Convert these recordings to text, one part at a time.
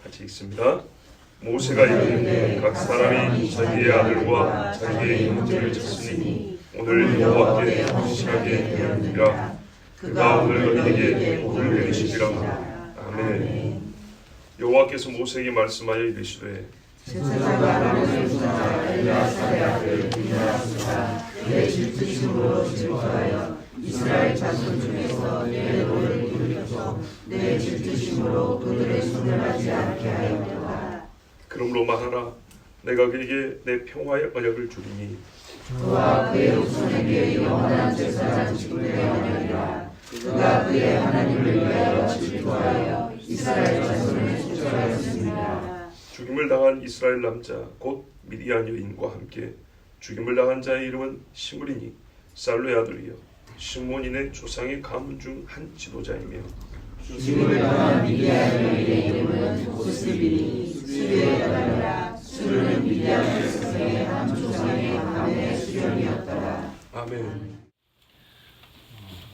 같이 읽습니다. 모세가 이르되 각 사람이 자기의 아들과 자기의 형제를 쳤으니 오늘 여호와께 헌신하게 되었느니라. 그가 오늘 너희에게 복을 내리시리라. 아멘. 여호와께서 모세에게 말씀하여 이르시되 내 질투심으로 질투하여 이스라엘 자손 중에서 내 노를 일으켜서 내 질투심으로 그들의 손을 하지 않게 하였도다. 그러므로 말하라. 내가 그에게 내 평화의 언약을 주리니 그와 그의 후손에게 영원한 제사장 직분의 언약이라. 그가 그의 하나님을 위하여 질투하여 이스라엘 자손을 질투하였습니다. 죽임을 당한 이스라엘 남자 곧 미디안 여인과 함께 죽임을 당한 자의 이름은 시므리니 살루의 아들이요 시므온인의 조상의 가문 중 한 지도자이며 죽임을 당한 미디안 여인의 이름은 고스비니 수르의 딸이라. 수르는 미디안 백성의 한 조상의 가문의 수령이었더라. 아멘.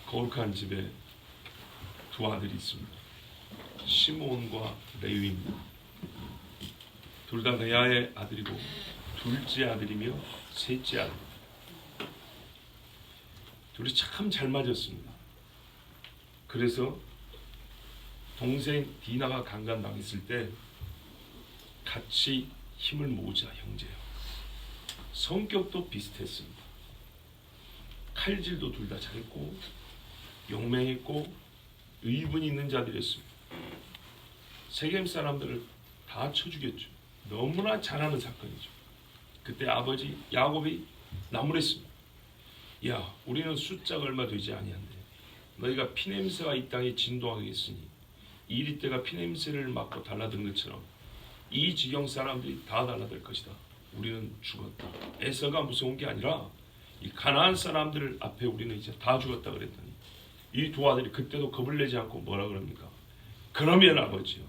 거룩한 집에 두 아들이 있습니다. 시므온과 레위입니다. 둘 다 레아의 아들이고 둘째 아들이며 셋째 아들. 둘이 참 잘 맞았습니다. 그래서 동생 디나가 강간당했을 때 같이 힘을 모으자 형제요. 성격도 비슷했습니다. 칼질도 둘 다 잘했고 용맹했고 의분이 있는 자들이었습니다. 세겜 사람들을 다 쳐 죽였죠. 너무나 잘하는 사건이죠. 그때 아버지 야곱이 나무랬습니다. 야, 우리는 숫자가 얼마 되지 아니한데 너희가 피냄새가 이 땅에 진동하겠으니 이리 때가 피냄새를 맡고 달라든 것처럼 이 지경 사람들이 다 달라들 것이다. 우리는 죽었다. 에서가 무서운 게 아니라 이 가나안 사람들 앞에 우리는 이제 다 죽었다 그랬더니 이 두 아들이 그때도 겁을 내지 않고 뭐라 그럽니까? 그러면 아버지요,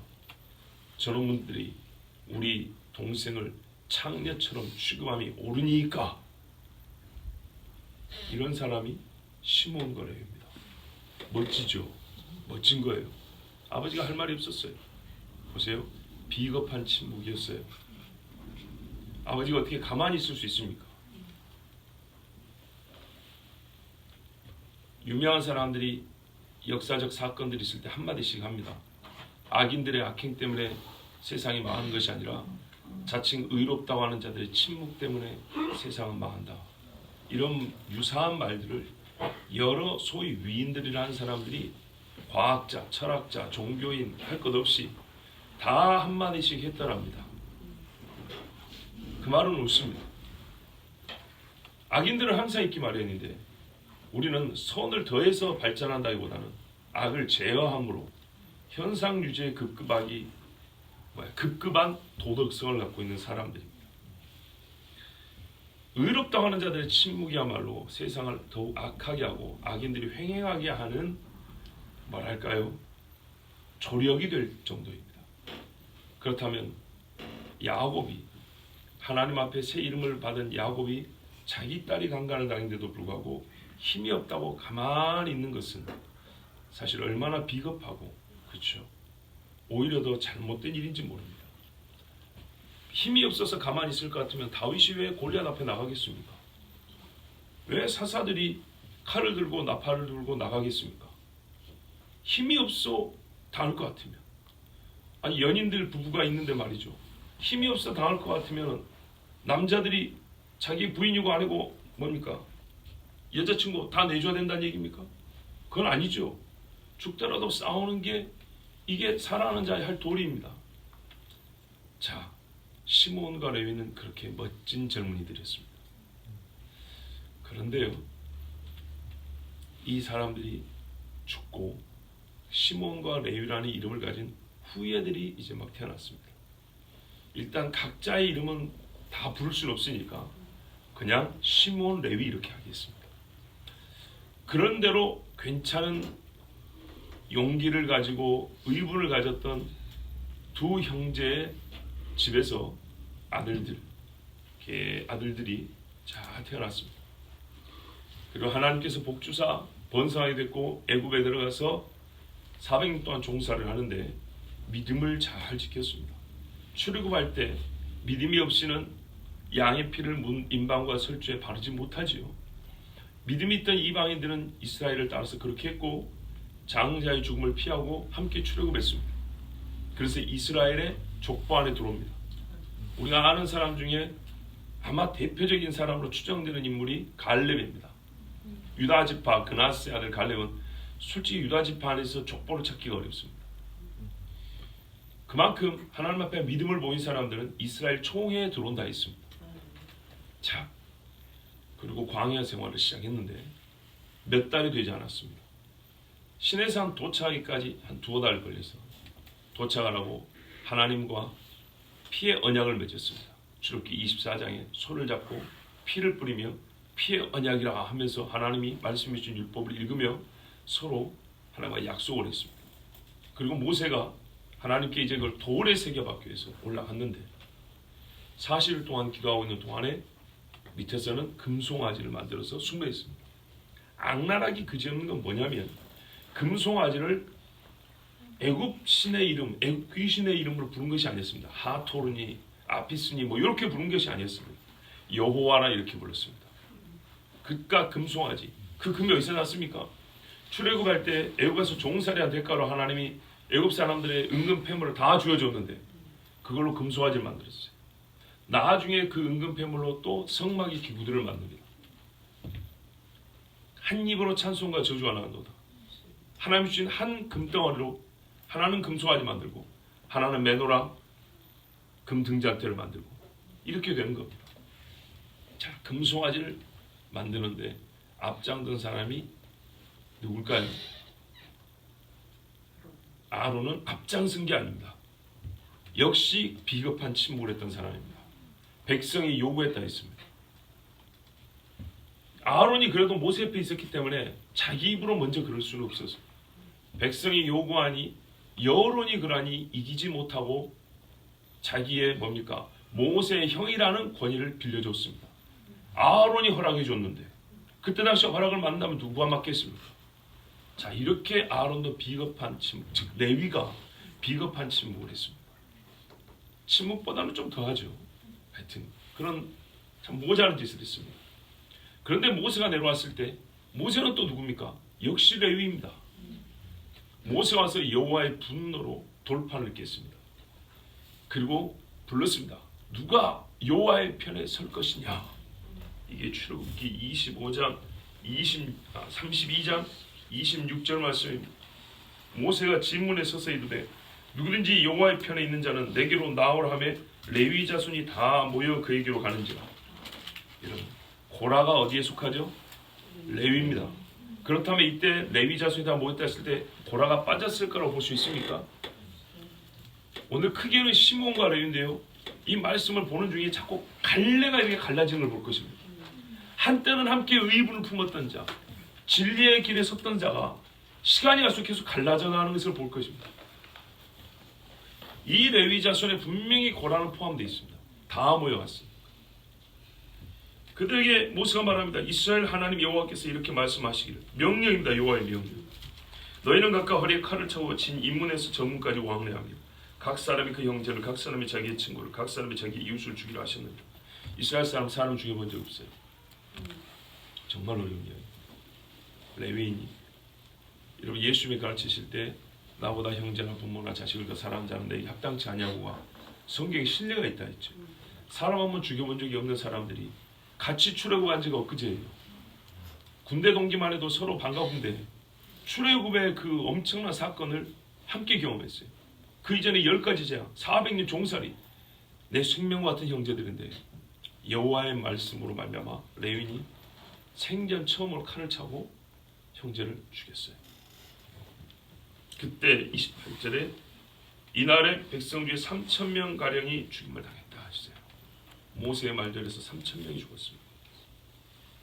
저런 분들이 우리 동생을 창녀처럼 취급함이 옳으니까. 이런 사람이 시므온 거래입니다. 멋지죠? 멋진 거예요. 아버지가 할 말이 없었어요. 보세요. 비겁한 침묵이었어요. 아버지가 어떻게 가만히 있을 수 있습니까? 유명한 사람들이 역사적 사건들이 있을 때 한마디씩 합니다. 악인들의 악행 때문에 세상이 망하는 것이 아니라 자칭 의롭다고 하는 자들의 침묵 때문에 세상은 망한다. 이런 유사한 말들을 여러 소위 위인들이라는 사람들이 과학자, 철학자, 종교인 할 것 없이 다 한마디씩 했더랍니다. 그 말은 옳습니다. 악인들은 항상 있기 마련인데 우리는 선을 더해서 발전한다기보다는 악을 제어함으로 현상 유지에 급급한 도덕성을 갖고 있는 사람들입니다. 의롭다고 하는 자들의 침묵이야말로 세상을 더욱 악하게 하고 악인들이 횡행하게 하는 뭐랄까요? 조력이 될 정도입니다. 그렇다면 야곱이 하나님 앞에 새 이름을 받은 야곱이 자기 딸이 강간을 당했는데도 불구하고 힘이 없다고 가만히 있는 것은 사실 얼마나 비겁하고 그렇죠? 오히려 더 잘못된 일인지 모릅니다. 힘이 없어서 가만히 있을 것 같으면 다윗이 왜 골리앗 앞에 나가겠습니까? 왜 사사들이 칼을 들고 나팔을 들고 나가겠습니까? 힘이 없어 당할 것 같으면. 아니 연인들 부부가 있는데 말이죠. 힘이 없어 당할 것 같으면 남자들이 자기 부인이고 아니고 뭡니까? 여자친구 다 내줘야 된다는 얘기입니까? 그건 아니죠. 죽더라도 싸우는 게 이게 살아가는 자의 할 도리입니다. 자, 시므온과 레위는 그렇게 멋진 젊은이들이었습니다. 그런데요, 이 사람들이 죽고 시므온과 레위라는 이름을 가진 후예들이 이제 막 태어났습니다. 일단 각자의 이름은 다 부를 수는 없으니까 그냥 시므온, 레위 이렇게 하겠습니다. 그런대로 괜찮은 용기를 가지고 의분을 가졌던 두 형제의 집에서 아들들이 잘 태어났습니다. 그리고 하나님께서 복주사 번성하게 됐고 애굽에 들어가서 400년 동안 종사를 하는데 믿음을 잘 지켰습니다. 출애굽할 때 믿음이 없이는 양의 피를 문 임방과 설주에 바르지 못하지요. 믿음이 있던 이방인들은 이스라엘을 따라서 그렇게 했고 장자의 죽음을 피하고 함께 출애굽했습니다. 그래서 이스라엘의 족보 안에 들어옵니다. 우리가 아는 사람 중에 아마 대표적인 사람으로 추정되는 인물이 갈렙입니다. 유다 지파 그나스의 아들 갈렙은 솔직히 유다 지파 안에서 족보를 찾기가 어렵습니다. 그만큼 하나님 앞에 믿음을 보인 사람들은 이스라엘 총회에 들어온다 했습니다. 자, 그리고 광야 생활을 시작했는데 몇 달이 되지 않았습니다. 시내산 도착하기까지 한 2달 걸려서 도착을 하고 하나님과 피의 언약을 맺었습니다. 출애굽기 24장에 손을 잡고 피를 뿌리며 피의 언약이라 하면서 하나님이 말씀해 주신 율법을 읽으며 서로 하나님과 약속을 했습니다. 그리고 모세가 하나님께 이제 그걸 돌에 새겨받기 위해서 올라갔는데 40일 동안 기도하고 있는 동안에 밑에서는 금송아지를 만들어서 숭배했습니다. 악랄하기 그지없는 건 뭐냐면 금송아지를 애굽 신의 이름, 애굽 귀신의 이름으로 부른 것이 아니었습니다. 하토르니, 아피스니 뭐 이렇게 부른 것이 아니었습니다. 여호와라 이렇게 불렀습니다. 그깟 금송아지, 그 금이 어디서 났습니까? 출애굽할 때 애굽에서 종살이한 대가로 하나님이 애굽 사람들의 은금 폐물을 다 쥐어줬는데 그걸로 금송아지를 만들었어요. 나중에 그 은금 폐물로 또 성막의 기구들을 만듭니다. 한 입으로 찬송과 저주가 나온다. 하나님 주신 한 금덩어리로 하나는 금송아지 만들고 하나는 메노라 금 등잔대를 만들고 이렇게 되는 겁니다. 자, 금송아지를 만드는데 앞장든 사람이 누굴까요? 아론은 앞장선 게 아닙니다. 역시 비겁한 침묵을 했던 사람입니다. 백성이 요구했다 했습니다. 아론이 그래도 모세 옆에 있었기 때문에 자기 입으로 먼저 그럴 수는 없었어요. 백성이 요구하니 여론이 그러니 이기지 못하고 자기의 뭡니까? 모세의 형이라는 권위를 빌려줬습니다. 아론이 허락해 줬는데 그때 당시 허락을 만나면 누구가 맞겠습니까? 자, 이렇게 아론도 비겁한 침묵, 즉 레위가 비겁한 침묵을 했습니다. 침묵보다는 좀 더하죠. 하여튼 그런 참 모자란 짓을 했습니다. 그런데 모세가 내려왔을 때 모세는 또 누굽니까? 역시 레위입니다. 모세가 와서 여호와의 분노로 돌판을 깼습니다. 그리고 불렀습니다. 누가 여호와의 편에 설 것이냐? 이게 출애굽기 25장 32장 26절 말씀입니다. 모세가 진문에 서서 이르되 누구든지 여호와의 편에 있는 자는 내게로 나오라 하매 레위 자손이 다 모여 그에게로 가는지라. 여러분, 고라가 어디에 속하죠? 레위입니다. 그렇다면 이때 레위 자손이 다 모였다 했을 때 고라가 빠졌을 거라고 볼 수 있습니까? 오늘 크게는 시몬과 레위인데요. 이 말씀을 보는 중에 자꾸 갈래가 이렇게 갈라지는 걸 볼 것입니다. 한때는 함께 의분을 품었던 자, 진리의 길에 섰던 자가 시간이 갈수록 계속 갈라져 나가는 것을 볼 것입니다. 이 레위 자손에 분명히 고라는 포함되어 있습니다. 다 모여갔습니다. 그들에게 모세가 말합니다. 이스라엘 하나님 여호와께서 이렇게 말씀하시기를, 명령입니다. 여호와의 명령. 너희는 각각 허리에 칼을 차고 진 인문에서 정문까지 왕래하며 각 사람이 그 형제를, 각 사람이 자기의 친구를, 각 사람이 자기 이웃을 죽이려 하셨느니라. 이스라엘 사람 죽여본 적 없어요. 정말 어려운 이야기. 레위인이 여러분 예수님이 가르치실 때 나보다 형제나 부모나 자식을 더 사랑하는 자는 내게 합당치 아니하고가 성경에 신뢰가 있다 했죠. 사람 한번 죽여본 적이 없는 사람들이 같이 출애굽한 지가 엊그제예요. 군대 동기만 해도 서로 반가운데 출애굽의 그 엄청난 사건을 함께 경험했어요. 그 이전에 10가지 재앙, 400년 종살이, 내 생명과 같은 형제들인데 여호와의 말씀으로 말미암아 레위인이 생전 처음으로 칼을 차고 형제를 죽였어요. 그때 28절에 이날에 백성 중에 3,000명 가량이 죽임을 당했다 하셨어요. 모세의 말대로해서 3,000명이 죽었습니다.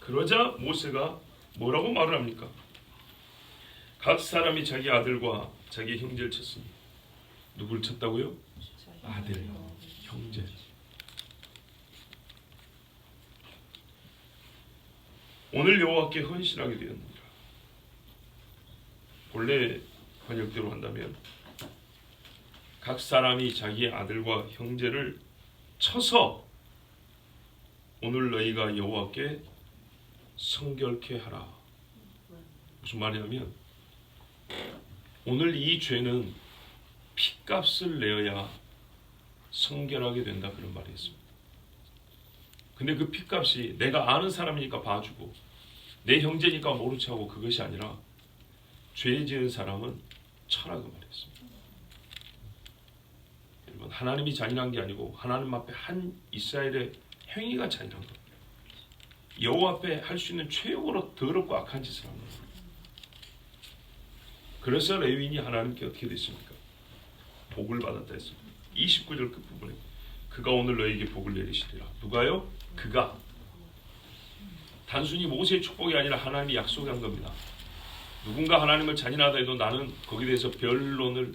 그러자 모세가 뭐라고 말을 합니까? 각 사람이 자기 아들과 자기 형제를 쳤으니, 누구를 쳤다고요? 아들, 형제. 오늘 여호와께 헌신하게 되었느니라. 본래 번역대로 한다면 각 사람이 자기의 아들과 형제를 쳐서 오늘 너희가 여호와께 성결케 하라. 무슨 말이냐면 오늘 이 죄는 피값을 내어야 성결하게 된다, 그런 말이었습니다. 근데 그 피값이 내가 아는 사람이니까 봐주고 내 형제니까 모른 척하고 그것이 아니라 죄 지은 사람은 쳐라, 그 말이었습니다. 여러분, 하나님이 잔인한 게 아니고 하나님 앞에 한 이스라엘의 행위가 잔인한 겁니다. 여호와 앞에 할 수 있는 최고로 더럽고 악한 짓을 하는 겁니다. 그래서 레위인이 하나님께 어떻게 됐습니까? 복을 받았다 했습니다. 29절 끝부분에 그가 오늘 너에게 복을 내리시리라. 누가요? 그가. 단순히 모세의 축복이 아니라 하나님이 약속한 겁니다. 누군가 하나님을 잔인하다 해도 나는 거기에 대해서 변론을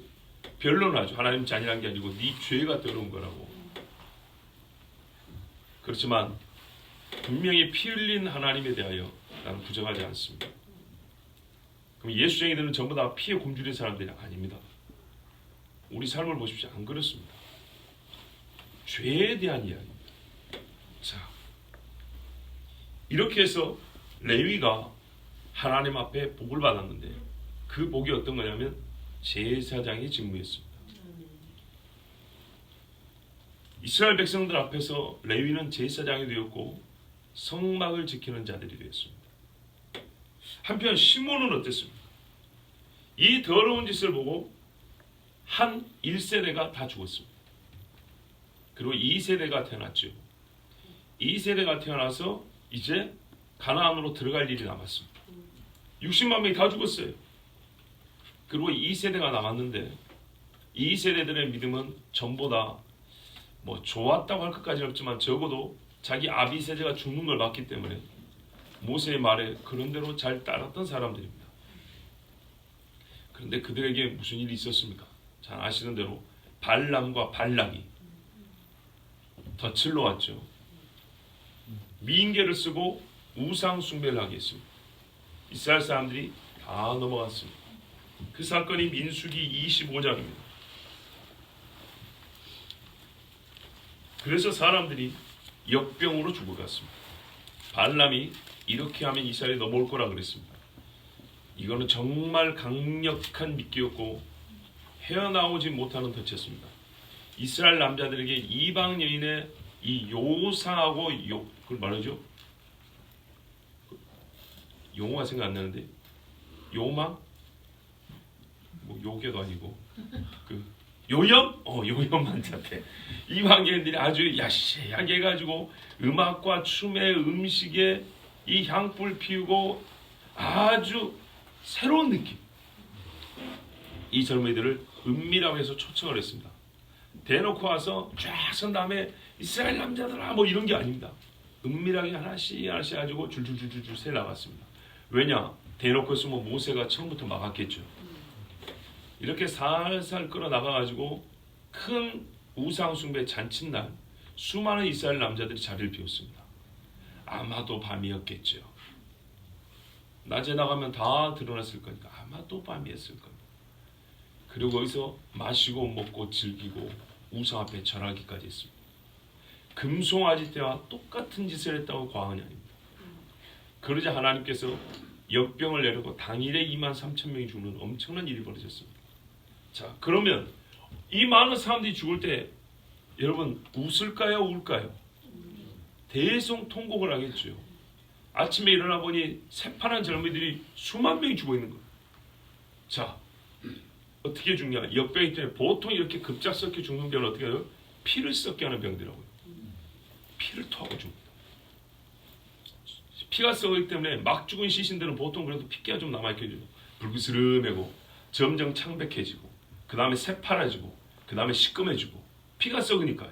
하죠. 하나님 잔인한 게 아니고 네 죄가 더러운 거라고. 그렇지만 분명히 피 흘린 하나님에 대하여 나는 부정하지 않습니다. 그럼 예수쟁이들은 전부 다 피에 굶주린 사람들이 아닙니다. 우리 삶을 보십시오. 안 그렇습니다. 죄에 대한 이야기입니다. 자, 이렇게 해서 레위가 하나님 앞에 복을 받았는데 그 복이 어떤 거냐면 제사장의 직무였습니다. 이스라엘 백성들 앞에서 레위는 제사장이 되었고 성막을 지키는 자들이 되었습니다. 한편 시몬은 어땠습니까? 이 더러운 짓을 보고 한 1세대가 다 죽었습니다. 그리고 2세대가 태어났죠. 2세대가 태어나서 이제 가나안으로 들어갈 일이 남았습니다. 60만 명이 다 죽었어요. 그리고 2세대가 남았는데 2세대들의 믿음은 전보다 뭐 좋았다고 할 것까지는 없지만 적어도 자기 아비 세대가 죽는 걸 봤기 때문에 모세의 말에 그런대로 잘 따랐던 사람들입니다. 그런데 그들에게 무슨 일이 있었습니까? 잘 아시는 대로 발람과 발락이 덫을 놓았죠. 미인계를 쓰고 우상 숭배를 하게 했습니다. 이스라엘 사람들이 다 넘어갔습니다. 그 사건이 민수기 25장입니다. 그래서 사람들이 역병으로 죽어갔습니다. 발람이 이렇게 하면 이스라엘이 넘어올 거라 그랬습니다. 이거는 정말 강력한 미끼였고 헤어나오지 못하는 덫이었습니다. 이스라엘 남자들에게 이방 여인의 이 요상하고 그걸 말하죠? 용어가 생각 안 나는데 요망? 뭐 요괴도 아니고 그 요염? 요염한 자태. 이방 여인들이 아주 야시하게 해가지고 음악과 춤에 음식에 이 향불 피우고 아주 새로운 느낌. 이 젊은이들을 은밀하게 해서 초청을 했습니다. 대놓고 와서 쫙 선 다음에 이스라엘 남자들아 뭐 이런 게 아닙니다. 은밀하게 하나씩 하나씩 가지고 줄줄줄줄 세 나갔습니다. 왜냐? 대놓고 했으면 모세가 처음부터 막았겠죠. 이렇게 살살 끌어 나가가지고 큰 우상숭배 잔칫날 수많은 이스라엘 남자들이 자리를 비웠습니다. 아마도 밤이었겠죠. 낮에 나가면 다 드러났을 거니까 아마도 밤이었을 겁니다. 그리고 거기서 마시고 먹고 즐기고 우상 앞에 절하기까지 했습니다. 금송아지 때와 똑같은 짓을 했다고 과언이 아닙니다. 그러자 하나님께서 역병을 내리고 당일에 23,000명이 죽는 엄청난 일이 벌어졌습니다. 자, 그러면 이 많은 사람들이 죽을 때 여러분 웃을까요? 울까요? 대성통곡을 하겠죠. 아침에 일어나 보니 새파란 젊은이들이 수만 명이 죽어 있는 거예요. 자, 어떻게 죽냐? 역병이 때문에 보통 이렇게 급작스럽게 죽는 병은 어떻게 해요? 피를 썩게 하는 병들하고요. 피를 토하고 죽습니다. 피가 썩기 때문에 막 죽은 시신들은 보통 그래도 피기가 좀 남아있겠죠. 불그스름하고 점점 창백해지고 그 다음에 새파라지고 그 다음에 시꺼매지고 피가 썩으니까요.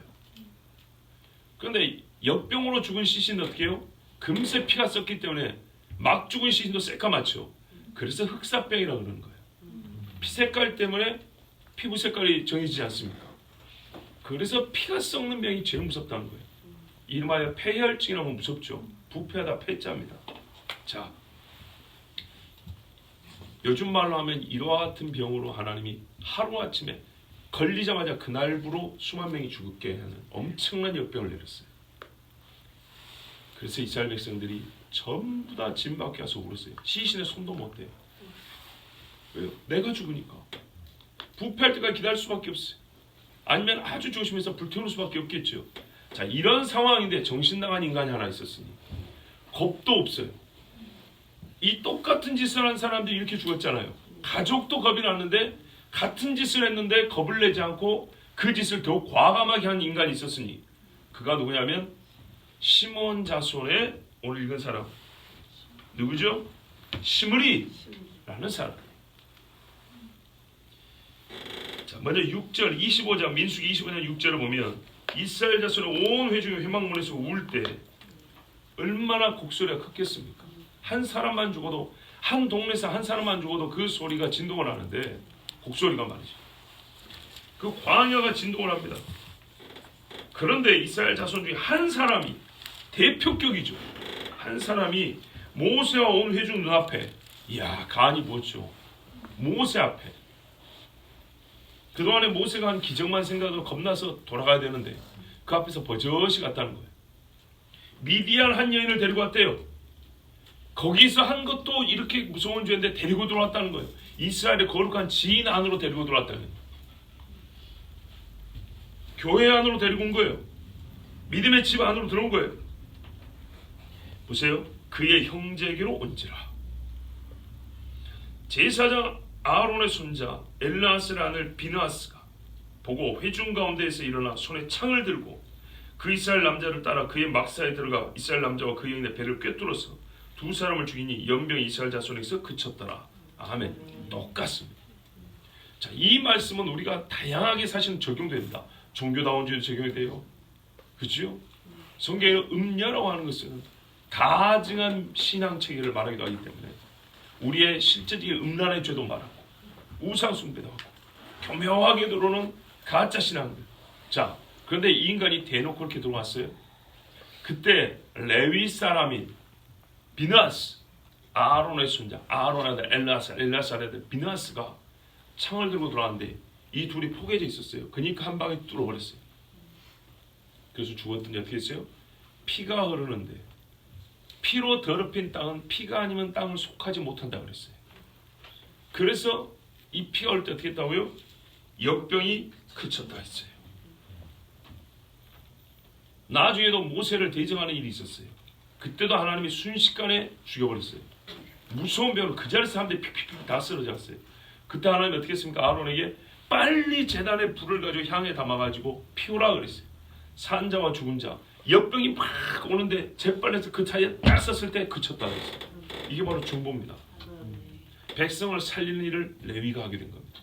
그런데 역병으로 죽은 시신은 어떻게 해요? 금세 피가 썩기 때문에 막 죽은 시신도 새까맣죠. 그래서 흑사병이라고 그러는 거예요. 피 색깔 때문에 피부 색깔이 정해지지 않습니까? 그래서 피가 썩는 병이 제일 무섭다는 거예요. 이름하여 폐혈증이라고 무섭죠. 부패하다 폐자입니다. 자, 요즘 말로 하면 이와 같은 병으로 하나님이 하루아침에 걸리자마자 그날부로 수만 명이 죽게 하는 엄청난 역병을 내렸어요. 그래서 이스라엘 백성들이 전부 다 집 밖에 가서 울었어요. 시신에 손도 못 대요. 왜요? 내가 죽으니까. 부패할 때까지 기다릴 수밖에 없어요. 아니면 아주 조심해서 불태울 수밖에 없겠죠. 자, 이런 상황인데 정신 나간 인간이 하나 있었으니 겁도 없어요. 이 똑같은 짓을 한 사람들이 이렇게 죽었잖아요. 가족도 겁이 났는데 같은 짓을 했는데 겁을 내지 않고 그 짓을 더욱 과감하게 한 인간이 있었으니 그가 누구냐면 시몬 자손의 오늘 읽은 사람 누구죠? 시므리라는 사람. 자, 먼저 6절 25장 민수기 25장 6절을 보면 이스라엘 자손의 온 회중이 회막문에서 울 때 얼마나 곡소리가 컸겠습니까? 한 사람만 죽어도 한 동네에서 한 사람만 죽어도 그 소리가 진동을 하는데 곡소리가 말이죠. 그 광야가 진동을 합니다. 그런데 이스라엘 자손 중에 한 사람이 대표격이죠. 한 사람이 모세와 온 회중 눈앞에 이야 간이 부었죠. 모세 앞에 그동안에 모세가 한 기적만 생각해도 겁나서 돌아가야 되는데 그 앞에서 버젓이 갔다는 거예요. 미디안 한 여인을 데리고 왔대요. 거기서 한 것도 이렇게 무서운 죄인데 데리고 들어왔다는 거예요. 이스라엘의 거룩한 지인 안으로 데리고 들어왔다는 거예요. 교회 안으로 데리고 온 거예요. 믿음의 집 안으로 들어온 거예요. 보세요. 그의 형제에게로 온지라. 제사장 아론의 손자 엘르아스의 아들 비느하스가 보고 회중 가운데에서 일어나 손에 창을 들고 그 이스라엘 남자를 따라 그의 막사에 들어가 이스라엘 남자와 그 여인의 배를 꿰뚫어서 두 사람을 죽이니 연병이 이스라엘 자손에게서 그쳤더라. 아멘. 똑같습니다. 자, 이 말씀은 우리가 다양하게 사실 적용됩니다. 종교다원주의도 적용이 돼요. 그렇죠? 성경의 음녀라고 하는 것은 가증한 신앙 체계를 말하기도 하기 때문에 우리의 실제적인 음란의 죄도 말하고 우상 숭배도 하고 교묘하게 들어오는 가짜 신앙들. 자, 그런데 이 인간이 대놓고 그렇게 들어왔어요. 그때 레위 사람인 비느하스, 아론의 손자, 아론의 아들 엘르아사의 아들 비느하스가 창을 들고 들어왔는데 이 둘이 포개져 있었어요. 그러니까 한 방에 뚫어버렸어요. 그래서 죽었더니 어떻게 했어요? 피가 흐르는데 피로 더럽힌 땅은 피가 아니면 땅을 속하지 못한다고 그랬어요. 그래서 이 피가 올 때 어떻게 했다고요? 역병이 그쳤다 했어요. 나중에도 모세를 대적하는 일이 있었어요. 그때도 하나님이 순식간에 죽여버렸어요. 무서운 병으로 그 자리에서 사람들이 픽픽픽 다 쓰러졌어요. 그때 하나님이 어떻게 했습니까? 아론에게 빨리 제단에 불을 가지고 향에 담아가지고 피우라 그랬어요. 산자와 죽은 자 역병이 막 오는데 재빨래서 그 차에 딱 썼을 때 그쳤다 그랬어요. 이게 바로 중보입니다. 백성을 살리는 일을 레위가 하게 된 겁니다.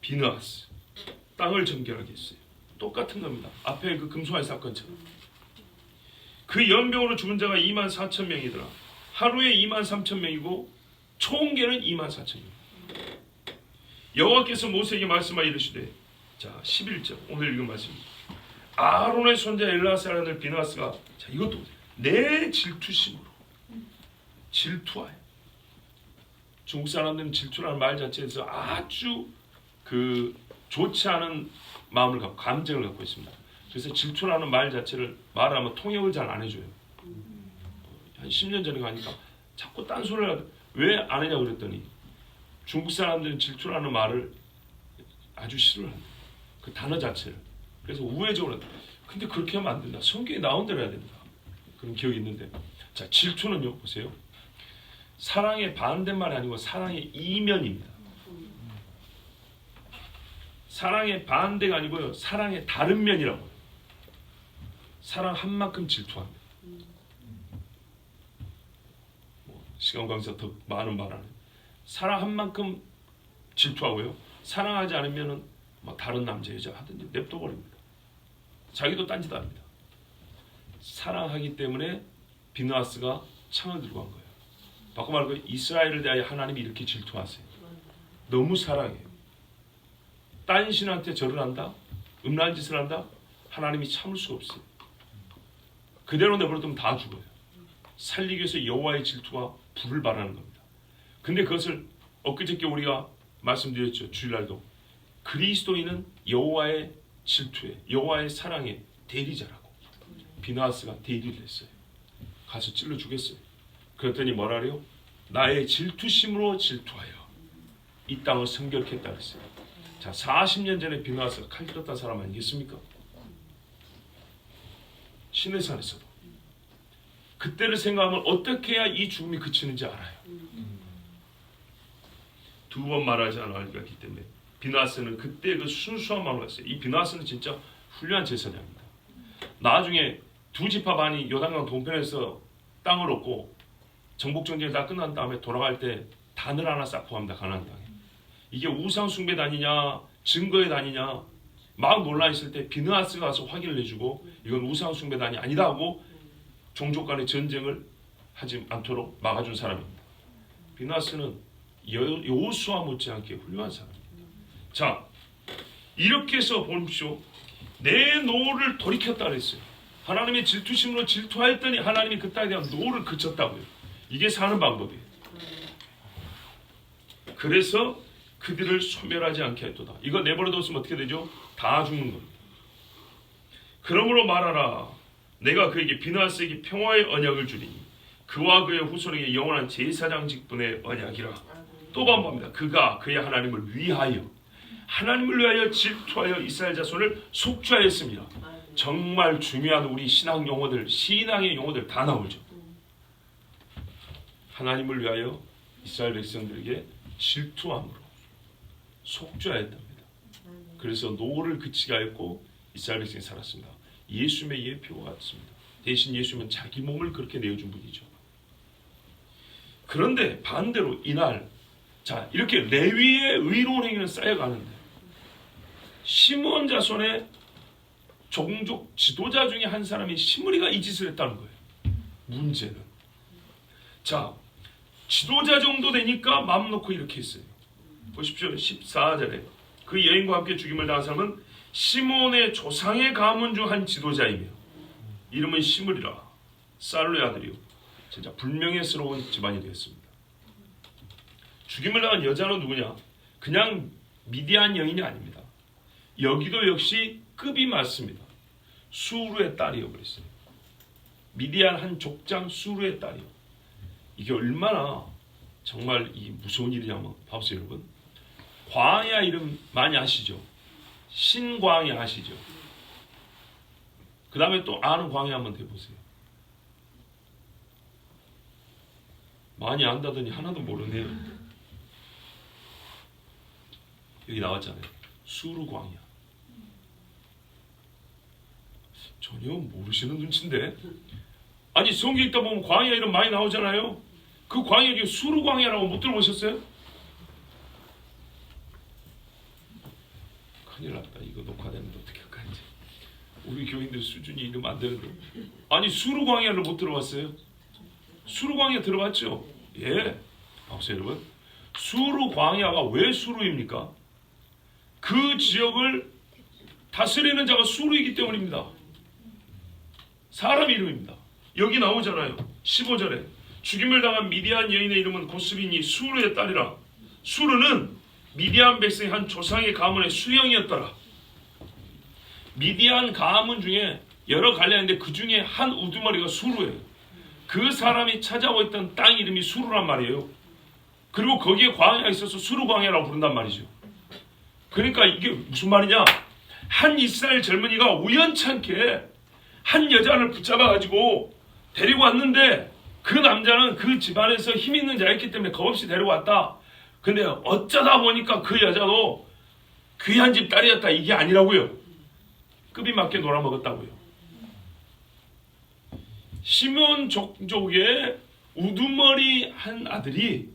비느하스 땅을 정결하게 했어요. 똑같은 겁니다. 앞에 그 금송아지 사건처럼. 그 연병으로 죽은 자가 24,000명이더라. 하루에 23,000명이고 총계는 24,000명. 여호와께서 모세에게 말씀하여 이르시되, 자 11절 오늘 읽은 말씀입니다. 아론의 손자 엘르아사의 아들 비느하스가 자 이것도 내 질투심으로 질투하여. 중국 사람들은 질투라는 말 자체에서 아주 그 좋지 않은 마음을 갖고 감정을 갖고 있습니다. 그래서 질투라는 말 자체를 말하면 통역을 잘 안 해줘요. 한 10년 전에 가니까 자꾸 딴소리를 왜 안 하냐고 그랬더니 중국 사람들은 질투라는 말을 아주 싫어한다. 그 단어 자체를. 그래서 우회적으로 근데 그렇게 하면 안 된다. 성경에 나온 대로 해야 된다. 그런 기억이 있는데 자 질투는요 보세요. 사랑의 반대말이 아니고 사랑의 이면입니다. 사랑의 반대가 아니고요. 사랑의 다른 면이라고요. 사랑한 만큼 질투합니다. 시간 관계상 더 많은 말하는 사랑한 만큼 질투하고요. 사랑하지 않으면은 뭐 다른 남자 여자 하든지 냅둬버립니다. 자기도 딴짓 합니다. 사랑하기 때문에 비느하스가 창을 들고 간 거예요. 바꿔 말하고 이스라엘을 대하여 하나님이 이렇게 질투하세요. 너무 사랑해요. 딴 신한테 절을 한다? 음란한 짓을 한다? 하나님이 참을 수가 없어요. 그대로 내버려두면 다 죽어요. 살리기 위해서 여호와의 질투와 불을 발하는 겁니다. 근데 그것을 엊그저께 우리가 말씀드렸죠. 주일날도 그리스도인은 여호와의 질투에, 여호와의 사랑의 대리자라고. 비나하스가 대리를 했어요. 가서 찔러 주겠어요. 그랬더니 뭐라래요? 나의 질투심으로 질투하여 이 땅을 성결케 했다 그랬어요. 자, 40년 전에 비나하스가 칼 들었던 사람 아니겠습니까? 시내산에서도. 그때를 생각하면 어떻게 해야 이 죽음이 그치는지 알아요. 두 번 말하지 않았기 때문에 비나하스는 그때 그 순수한 마음으로 했어요. 이 비나하스는 진짜 훌륭한 제사장입니다. 나중에 두 지파 반이 요단강 동편에서 땅을 얻고 정복 전쟁이 다 끝난 다음에 돌아갈 때 단을 하나 쌓고 갑니다. 가나안 땅에. 이게 우상 숭배 단이냐 증거의 단이냐 막 논란 있을 때 비느하스가 가서 확인을 해주고 이건 우상 숭배 단이 아니다 하고 종족 간의 전쟁을 하지 않도록 막아준 사람입니다. 비느하스는 여호수아 못지않게 훌륭한 사람입니다. 자, 이렇게 해서 보십시오. 내 노를 돌이켰다 그랬어요. 하나님의 질투심으로 질투하였더니 하나님이 그 땅에 대한 노를 그쳤다고요. 이게 사는 방법이에요. 그래서 그들을 소멸하지 않게 했도다. 이거 내버려뒀으면 어떻게 되죠? 다 죽는 겁니다. 그러므로 말하라. 내가 그에게 비느하스에게 평화의 언약을 주리니 그와 그의 후손에게 영원한 제사장 직분의 언약이라. 또 반복합니다. 그가 그의 하나님을 위하여 질투하여 이스라엘 자손을 속죄하였습니다. 정말 중요한 우리 신앙 용어들, 신앙의 용어들 다 나오죠. 하나님을 위하여 이스라엘 백성들에게 질투함으로 속죄하였답니다. 그래서 노를 그치게 하였고 이스라엘 백성이 살았습니다. 예수님의 예표가 같습니다. 대신 예수님은 자기 몸을 그렇게 내어준 분이죠. 그런데 반대로 이날 자 이렇게 레위의 의로운 행위는 쌓여가는데 시므온 자손의 종족 지도자 중에 한 사람이 시므리가 이 짓을 했다는 거예요. 문제는 자 지도자 정도 되니까 마음 놓고 이렇게 했어요. 보십시오. 14절에 그 여인과 함께 죽임을 당한 사람은 시므온의 조상의 가문 중 한 지도자이며 이름은 시므리라. 살루의 아들이요 진짜 불명예스러운 집안이 되었습니다. 죽임을 당한 여자는 누구냐? 그냥 미디안 여인이 아닙니다. 여기도 역시 급이 맞습니다. 수루의 딸이요 그랬어요. 미디안 한 족장 수루의 딸이요. 이게 얼마나 정말 이 무서운 일이냐면 봐보세요 여러분. 광야 이름 많이 아시죠? 신광야 아시죠? 그 다음에 또 아는 광야 한번 대보세요. 많이 안다더니 하나도 모르네요. 여기 나왔잖아요. 수루광야. 전혀 모르시는 눈치인데. 아니 성경에 있다 보면 광야 이름 많이 나오잖아요. 그 광야 수루광야라고 못 들어보셨어요? 큰일 났다. 이거 녹화되는데 어떻게 할까 이제. 우리 교인들 수준이 이러면 안 되는데. 아니 수루광야를 못 들어봤어요? 수루광야 들어봤죠? 예. 보세요 여러분. 수루광야가 왜 수루입니까? 그 지역을 다스리는 자가 수루이기 때문입니다. 사람 이름입니다. 여기 나오잖아요. 15절에 죽임을 당한 미디안 여인의 이름은 고스비니 수루의 딸이라. 수루는 미디안 백성의 한 조상의 가문의 수령이었더라. 미디안 가문 중에 여러 갈래인데 그 중에 한 우두머리가 수루예요. 그 사람이 찾아오 있던 땅 이름이 수루란 말이에요. 그리고 거기에 광야가 있어서 수루광야라고 부른단 말이죠. 그러니까 이게 무슨 말이냐? 한 이스라엘 젊은이가 우연찮게 한 여자를 붙잡아가지고 데리고 왔는데 그 남자는 그 집안에서 힘 있는 자였기 때문에 겁없이 데리고 왔다. 근데 어쩌다 보니까 그 여자도 귀한 집 딸이었다. 이게 아니라고요. 급이 맞게 놀아먹었다고요. 시므온 족족의 우두머리 한 아들이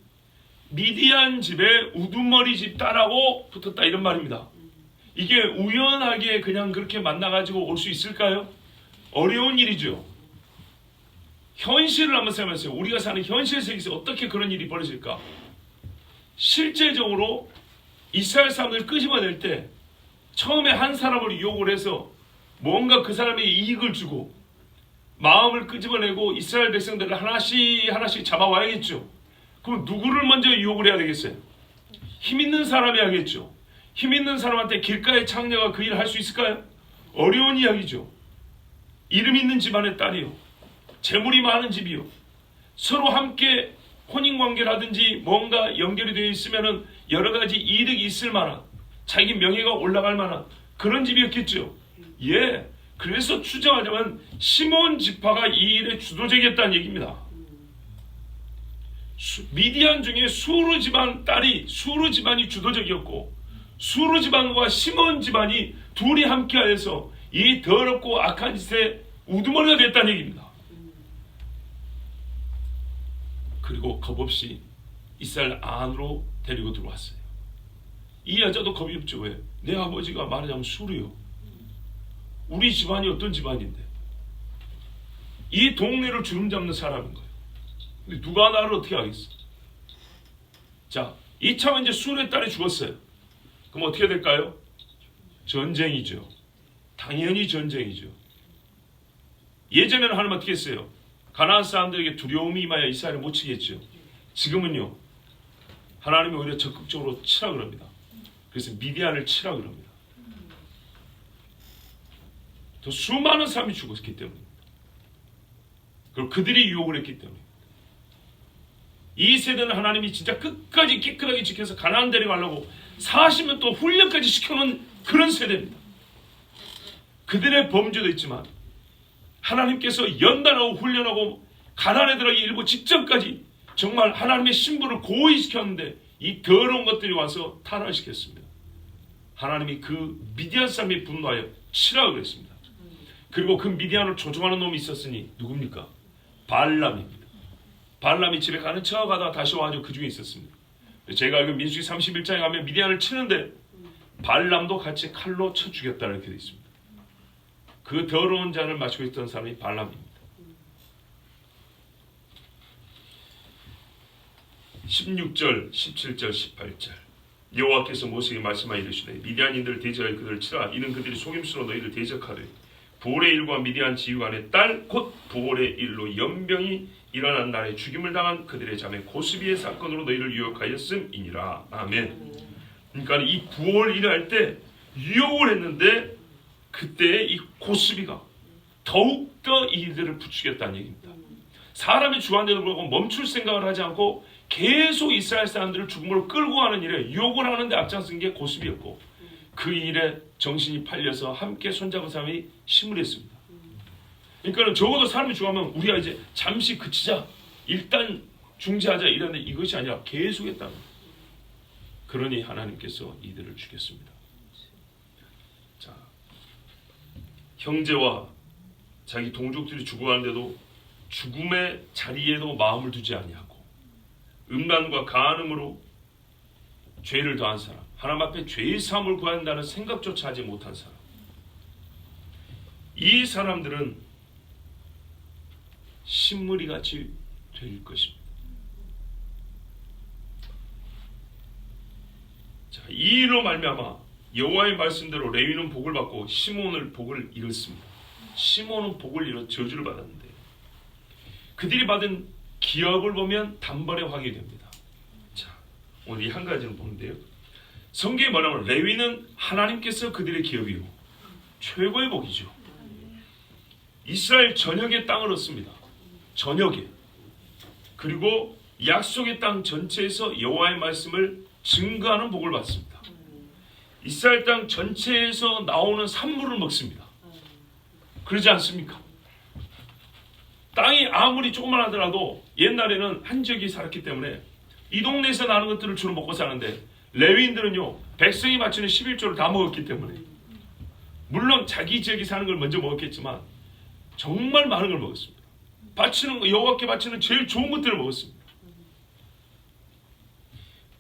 미디안 집에 우두머리 집 딸하고 붙었다 이런 말입니다. 이게 우연하게 그냥 그렇게 만나가지고 올 수 있을까요? 어려운 일이죠. 현실을 한번 생각해보세요. 우리가 사는 현실 세계에서 어떻게 그런 일이 벌어질까? 실제적으로 이스라엘 사람들 끄집어낼 때 처음에 한 사람을 유혹을 해서 뭔가 그 사람에게 이익을 주고 마음을 끄집어내고 이스라엘 백성들을 하나씩 잡아와야겠죠. 그럼 누구를 먼저 유혹을 해야 되겠어요? 힘 있는 사람이 하겠죠. 힘 있는 사람한테 길가의 창녀가 그 일을 할 수 있을까요? 어려운 이야기죠. 이름 있는 집안의 딸이요, 재물이 많은 집이요, 서로 함께 혼인관계라든지 뭔가 연결이 되어 있으면은 여러 가지 이득이 있을 만한, 자기 명예가 올라갈 만한 그런 집이었겠죠. 예, 그래서 추정하자면 시몬 지파가 이 일의 주도적이었다는 얘기입니다. 미디안 중에 수르 집안 딸이, 수르 집안이 주도적이었고 수르 집안과 시몬 집안이 둘이 함께하여서 이 더럽고 악한 짓에 우두머리가 됐다는 얘기입니다. 그리고 겁없이 이스라엘 안으로 데리고 들어왔어요. 이 여자도 겁이 없죠. 왜? 내 아버지가 말하자면 수르요, 우리 집안이 어떤 집안인데 이 동네를 주름잡는 사람인 거예요. 근데 누가 나를 어떻게 하겠어? 자, 이참에 이제 수르의 딸이 죽었어요. 그럼 어떻게 될까요? 전쟁이죠. 당연히 전쟁이죠. 예전에는 하나님 어떻게 했어요? 가나안 사람들에게 두려움이 임하여 이스라엘을 못 치겠죠. 지금은요, 하나님이 오히려 적극적으로 치라 그럽니다. 그래서 미디안을 치라 그럽니다. 더 수많은 사람이 죽었기 때문입니다. 그리고 그들이 유혹을 했기 때문입니다. 이 세대는 하나님이 진짜 끝까지 깨끗하게 지켜서 가나안 데려가려고 40년 동안 훈련까지 시켜놓은 그런 세대입니다. 그들의 범죄도 있지만 하나님께서 연단하고 훈련하고 가나안에 들어가기 일부 직전까지 정말 하나님의 신분을 고의 시켰는데 이 더러운 것들이 와서 타락시켰습니다. 하나님이 그 미디안 사람이 분노하여 치라고 그랬습니다. 그리고 그 미디안을 조종하는 놈이 있었으니 누굽니까? 발람입니다. 발람이 집에 가는 척 하다가 다시 와가지고 그 중에 있었습니다. 제가 알기로 민수기 31장에 가면 미디안을 치는데 발람도 같이 칼로 쳐 죽였다 이렇게 되어 있습니다. 그 더러운 잔을 마시고 있던 사람이 발람입니다. 16절, 17절, 18절 여호와께서 모세에게 말씀하여 이르시되 미디안인들을 대적하여 그들을 치라. 이는 그들이 속임수로 너희를 대적하되 부올의 일과 미디안 지휘관의 딸 곧 부올의 일로 연병이 일어난 날에 죽임을 당한 그들의 자매 고스비의 사건으로 너희를 유혹하였음이니라. 아멘. 그러니까 이 부올 일을 할 때 유혹을 했는데 그때 이 고스비가 더욱더 이들을 부추겼다는 얘기입니다. 사람이 주한데도 불구하고 멈출 생각을 하지 않고 계속 이스라엘 사람들을 죽음으로 끌고 가는 일에 유혹을 하는데 앞장선 게 고스비였고 그 일에 정신이 팔려서 함께 손잡은 사람이 시므리였습니다. 그러니까 적어도 사람이 죽으면 우리가 이제 잠시 그치자, 일단 중지하자 이런데 이것이 아니라 계속했다는 거예요. 그러니 하나님께서 이들을 죽였습니다. 자, 형제와 자기 동족들이 죽어가는데도 죽음의 자리에도 마음을 두지 아니하고 음란과 간음으로 죄를 더한 사람, 하나님 앞에 죄의 사함을 구한다는 생각조차 하지 못한 사람, 이 사람들은 신무리같이 될 것입니다. 자, 이 일로 말미암아 여호와의 말씀대로 레위는 복을 받고 시몬은 복을 잃었습니다. 시몬은 복을 잃어 저주를 받았는데 그들이 받은 기업을 보면 단번에 확인이 됩니다. 자, 오늘 이 한 가지는 보는데요. 성경에 말하면 레위는 하나님께서 그들의 기업이요 최고의 복이죠. 이스라엘 전역의 땅을 얻습니다. 전역에. 그리고 약속의 땅 전체에서 여호와의 말씀을 증거하는 복을 받습니다. 이스라엘 땅 전체에서 나오는 산물을 먹습니다. 그러지 않습니까? 땅이 아무리 조그만하더라도 옛날에는 한 지역이 살았기 때문에 이 동네에서 나는 것들을 주로 먹고 사는데 레위인들은요 백성이 바치는 11조를 다 먹었기 때문에 물론 자기 지역이 사는 걸 먼저 먹었겠지만 정말 많은 걸 먹었습니다. 바치는 거, 여호와께 바치는 제일 좋은 것들을 먹었습니다.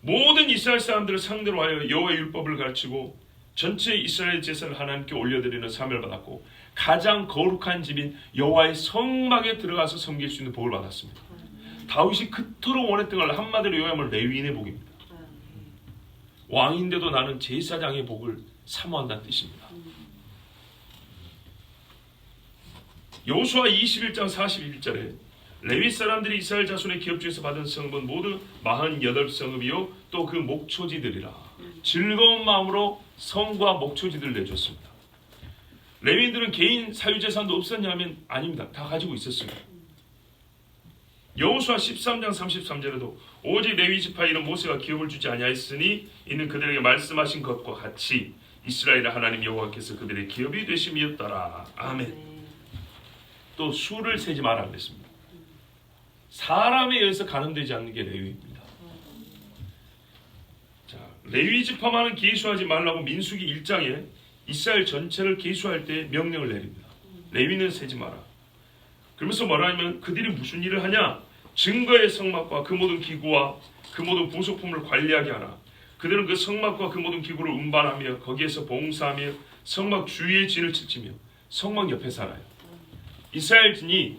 모든 이스라엘 사람들을 상대로 하여 여호와의 율법을 가르치고 전체 이스라엘 제사를 하나님께 올려드리는 사명을 받았고 가장 거룩한 집인 여호와의 성막에 들어가서 섬길 수 있는 복을 받았습니다. 다윗이 그토록 원했던 걸 한마디로 요약하면 레위인의 복입니다. 왕인데도 나는 제사장의 복을 사모한다는 뜻입니다. 여호수아 21장 41절에 레위 사람들이 이스라엘 자손의 기업 중에서 받은 성읍은 모두 48성읍이요 또 그 목초지들이라. 즐거운 마음으로 성과 목초지들을 내줬습니다. 레위인들은 개인 사유재산도 없었냐면 아닙니다. 다 가지고 있었습니다. 여호수아 13장 33절에도 오직 레위 지파에 이른 모세가 기업을 주지 아니하였으니 이는 그들에게 말씀하신 것과 같이 이스라엘의 하나님 여호와께서 그들의 기업이 되심이었더라. 아멘. 또 수를 세지 마라 그랬습니다. 사람에 의해서 가늠되지 않는 게 레위입니다. 자, 레위 지파만은 계수하지 말라고 민수기 1장에 이스라엘 전체를 계수할 때 명령을 내립니다. 레위는 세지 마라. 그러면서 뭐라 하면 그들이 무슨 일을 하냐? 증거의 성막과 그 모든 기구와 그 모든 부속품을 관리하게 하라. 그들은 그 성막과 그 모든 기구를 운반하며 거기에서 봉사하며 성막 주위에 진을 칠지며 성막 옆에 살아요. 이스라엘 진이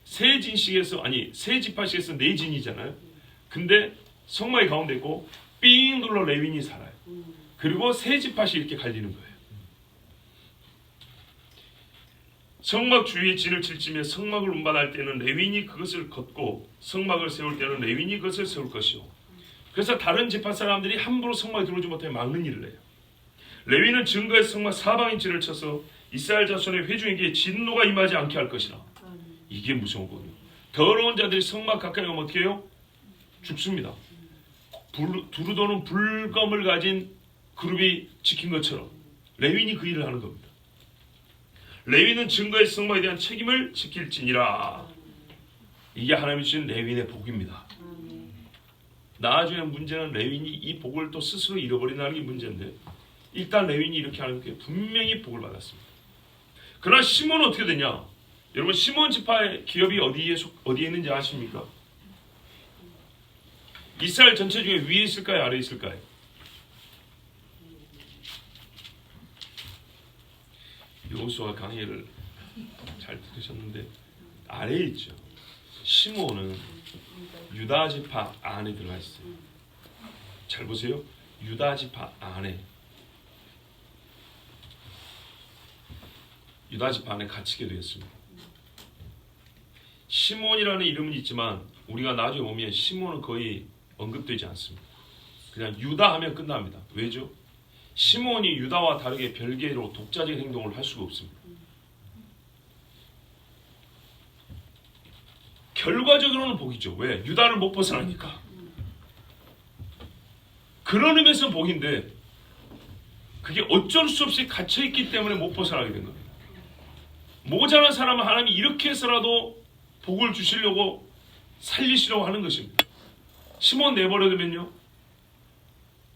세 진씩에서 세 지파씩에서 네 진이잖아요. 근데 성막이 가운데 있고 삥 둘러 레위인이 살아요. 그리고 세 지파씩 이렇게 갈리는 거예요. 성막 주위에 진을 칠지며 성막을 운반할 때는 레위인이 그것을 걷고 성막을 세울 때는 레위인이 그것을 세울 것이요. 그래서 다른 지파 사람들이 함부로 성막에 들어오지 못하게 막는 일을 해요. 레위는 증거의 성막 사방에 진을 쳐서 이스라엘 자손의 회중에게 진노가 임하지 않게 할 것이라. 이게 무서운거든요. 더러운 자들이 성막 가까이 가면 어떻게 해요? 죽습니다. 두루도는 불검을 가진 그룹이 지킨 것처럼 레위인이 그 일을 하는 겁니다. 레위는 증거의 성막에 대한 책임을 지킬지니라. 이게 하나님이 주신 레위인의 복입니다. 나중에 문제는 레위인이 이 복을 또 스스로 잃어버린다는 게 문제인데 일단 레위인이 이렇게 하는 게 분명히 복을 받았습니다. 그러나 시몬은 어떻게 되냐? 여러분 시몬 지파의 기업이 어디에 있는지 아십니까? 이스라엘 전체 중에 위에 있을까요? 아래에 있을까요? 여호수아 강의를 잘 들으셨는데 아래에 있죠. 시몬은 유다 지파 안에 들어가 있어요. 잘 보세요. 유다 지파 안에 유다 지파 안에 갇히게 되었습니다. 시몬이라는 이름은 있지만 우리가 나중에 보면 시몬은 거의 언급되지 않습니다. 그냥 유다 하면 끝납니다. 왜죠? 시몬이 유다와 다르게 별개로 독자적인 행동을 할 수가 없습니다. 결과적으로는 복이죠. 왜? 유다를 못 벗어나니까. 그런 의미에서 복인데 그게 어쩔 수 없이 갇혀있기 때문에 못 벗어나게 된 겁니다. 모자란 사람은 하나님이 이렇게 해서라도 복을 주시려고 살리시려고 하는 것입니다. 시몬 내버려두면요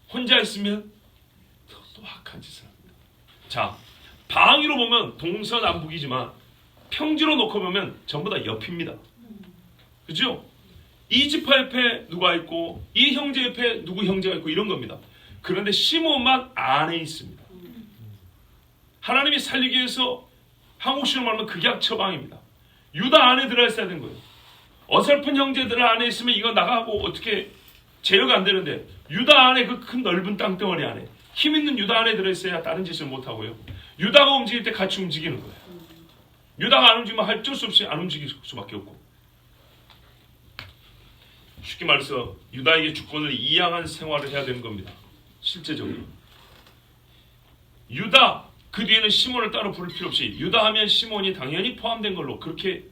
혼자 있으면 또 악한 짓을 합니다. 자, 방위로 보면 동서남북이지만 평지로 놓고 보면 전부 다 옆입니다. 그죠? 이 지파 옆에 누가 있고 이 형제 옆에 누구 형제가 있고 이런 겁니다. 그런데 시몬만 안에 있습니다. 하나님이 살리기 위해서 한국식으로 말하면 극약 처방입니다. 유다 안에 들어가 있어야 되는 거예요. 어설픈 형제들 안에 있으면 이거 나가고 어떻게 제어가 안 되는데 유다 안에 그 큰 넓은 땅덩어리 안에 힘 있는 유다 안에 들어있어야 다른 짓을 못하고요. 유다가 움직일 때 같이 움직이는 거예요. 유다가 안 움직이면 어쩔 수 없이 안 움직일 수밖에 없고 쉽게 말해서 유다에게 주권을 이양한 생활을 해야 되는 겁니다. 실제적으로 유다 그 뒤에는 시몬을 따로 부를 필요 없이 유다 하면 시몬이 당연히 포함된 걸로 그렇게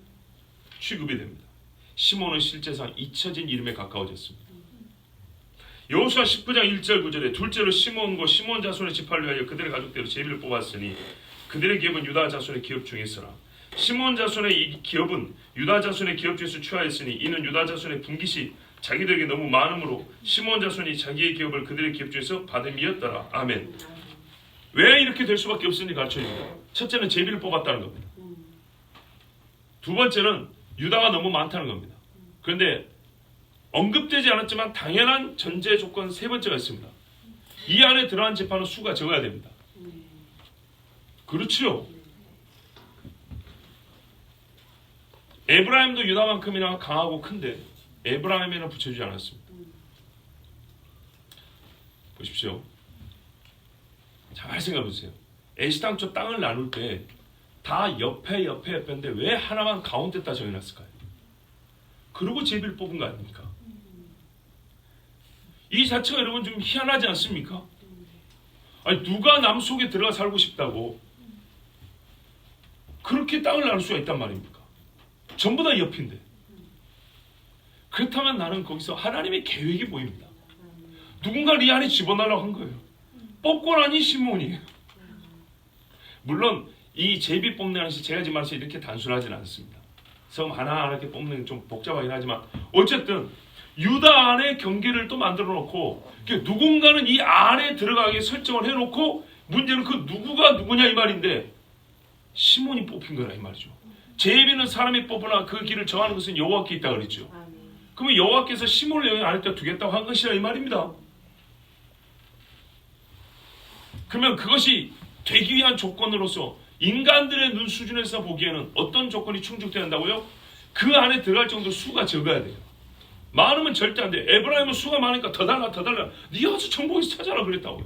취급이 됩니다. 시몬은 실제상 잊혀진 이름에 가까워졌습니다. 여호수아 19장 1절 9절에 둘째로 시몬과 시몬 자손의 지파를 위하여 그들의 가족대로 제비를 뽑았으니 그들의 기업은 유다 자손의 기업 중에 있으라. 시몬 자손의 이 기업은 유다 자손의 기업 중에서 취하였으니 이는 유다 자손의 분깃이 자기들에게 너무 많으므로 시몬 자손이 자기의 기업을 그들의 기업 중에서 받음이었더라. 아멘. 왜 이렇게 될 수밖에 없는지 가르쳐줍니다. 첫째는 제비를 뽑았다는 겁니다. 두 번째는 유다가 너무 많다는 겁니다. 그런데 언급되지 않았지만 당연한 전제 조건 세 번째가 있습니다. 이 안에 들어간 지파는 수가 적어야 됩니다. 그렇죠. 에브라임도 유다만큼이나 강하고 큰데 에브라임에는 붙여주지 않았습니다. 보십시오. 잘 생각해보세요. 애시당초 땅을 나눌 때 다 옆인데 왜 하나만 가운데다 정해놨을까요? 그러고 제비를 뽑은 거 아닙니까? 이 자체가 여러분 좀 희한하지 않습니까? 아니 누가 남 속에 들어가 살고 싶다고 그렇게 땅을 나눌 수가 있단 말입니까? 전부 다 옆인데. 그렇다면 나는 거기서 하나님의 계획이 보입니다. 누군가 이 안에 집어넣으려고 한 거예요. 뽑고 나니 시몬이에요. 물론 이 제비 뽑는 것이 제가 지금 말해서 이렇게 단순하지는 않습니다. 섬 하나하나 이렇게 뽑는 게 좀 복잡하긴 하지만 어쨌든 유다 안에 경계를 또 만들어 놓고 누군가는 이 안에 들어가게 설정을 해놓고 문제는 그 누구가 누구냐 이 말인데 시몬이 뽑힌 거라 이 말이죠. 제비는 사람이 뽑으나 그 길을 정하는 것은 여호와께 있다 그랬죠. 그러면 여호와께서 시몬을 여기 안에다 두겠다고 한 것이라 이 말입니다. 그러면 그것이 되기 위한 조건으로서 인간들의 눈 수준에서 보기에는 어떤 조건이 충족돼야 한다고요? 그 안에 들어갈 정도 수가 적어야 돼요. 많으면 절대 안 돼. 에브라임은 수가 많으니까 더 달라. 네 어서 정복에서 찾아라 그랬다고요.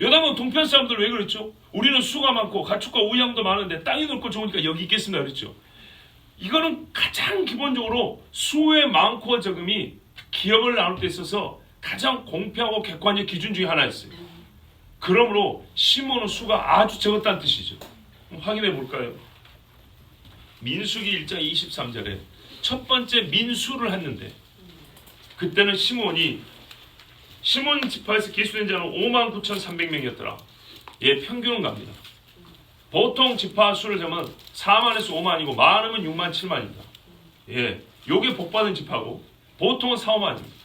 여담은 동편 사람들 왜 그랬죠? 우리는 수가 많고 가축과 우양도 많은데 땅이 넓고 좋으니까 여기 있겠습니다 그랬죠. 이거는 가장 기본적으로 수의 많고 적음이 기업을 나눌 때 있어서 가장 공평하고 객관적 기준 중에 하나였어요. 그러므로 시몬은 수가 아주 적었다는 뜻이죠. 확인해 볼까요? 민수기 1장 23절에 첫 번째 민수를 했는데 그때는 시몬 지파에서 계수된 자는 59,300명이었더라. 예, 평균은 갑니다. 보통 지파 수를 재면 4만에서 5만이고 많으면 6만 7만입니다. 예, 요게 복받은 지파고 보통은 4, 5만입니다.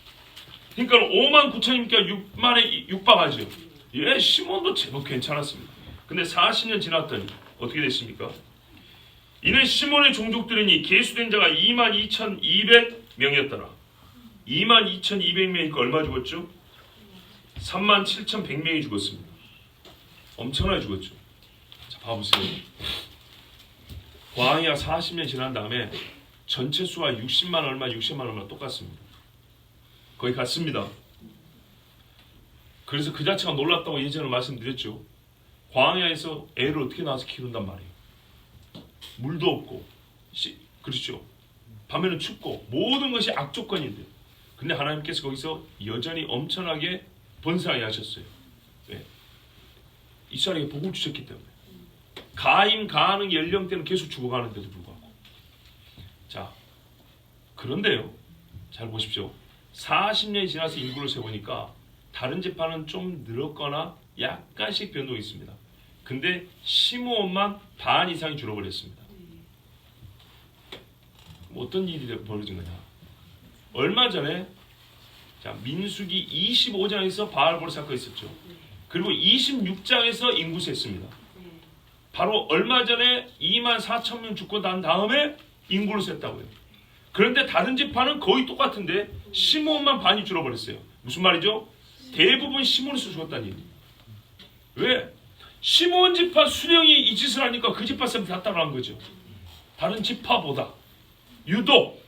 그러니까 5만 9천이니까 6만에 육박하죠. 예, 시몬도 제법 괜찮았습니다. 근데 40년 지났더니 어떻게 됐습니까? 이는 시몬의 종족들이니 계수된 자가 22,200명이었더라. 22,200명이니까 얼마 죽었죠? 37,100명이 죽었습니다. 엄청나게 죽었죠. 자, 봐보세요. 광야 40년 지난 다음에 전체 수가 60만 얼마 똑같습니다. 거의 같습니다. 그래서 그 자체가 놀랍다고 예전에 말씀드렸죠. 광야에서 애를 어떻게 낳아서 키운단 말이에요. 물도 없고, 그렇죠. 밤에는 춥고 모든 것이 악조건인데, 근데 하나님께서 거기서 여전히 엄청나게 번성하게 하셨어요. 왜? 이스라엘에게 복을 주셨기 때문에. 가임 가능 연령대는 계속 죽어가는데도 불구하고. 자, 그런데요. 잘 보십시오. 40년이 지나서 인구를 세보니까 다른 지파는 좀 늘었거나 약간씩 변동이 있습니다. 근데 시므온만 반 이상이 줄어버렸습니다. 어떤 일이 벌어진 거냐? 얼마 전에 민수기 25장에서 바알볼 사건이 있었죠. 그리고 26장에서 인구 셌습니다. 바로 얼마 전에 24,000명 죽고 난 다음에 인구를 셌다고요. 그런데 다른 지파는 거의 똑같은데 시므온만 반이 줄어버렸어요. 무슨 말이죠? 대부분 시므온에서 죽었다는 얘기예요. 왜? 시므온 지파 수령이 이 짓을 하니까 그 지파 사람이 다 따라한 거죠. 다른 지파보다 유독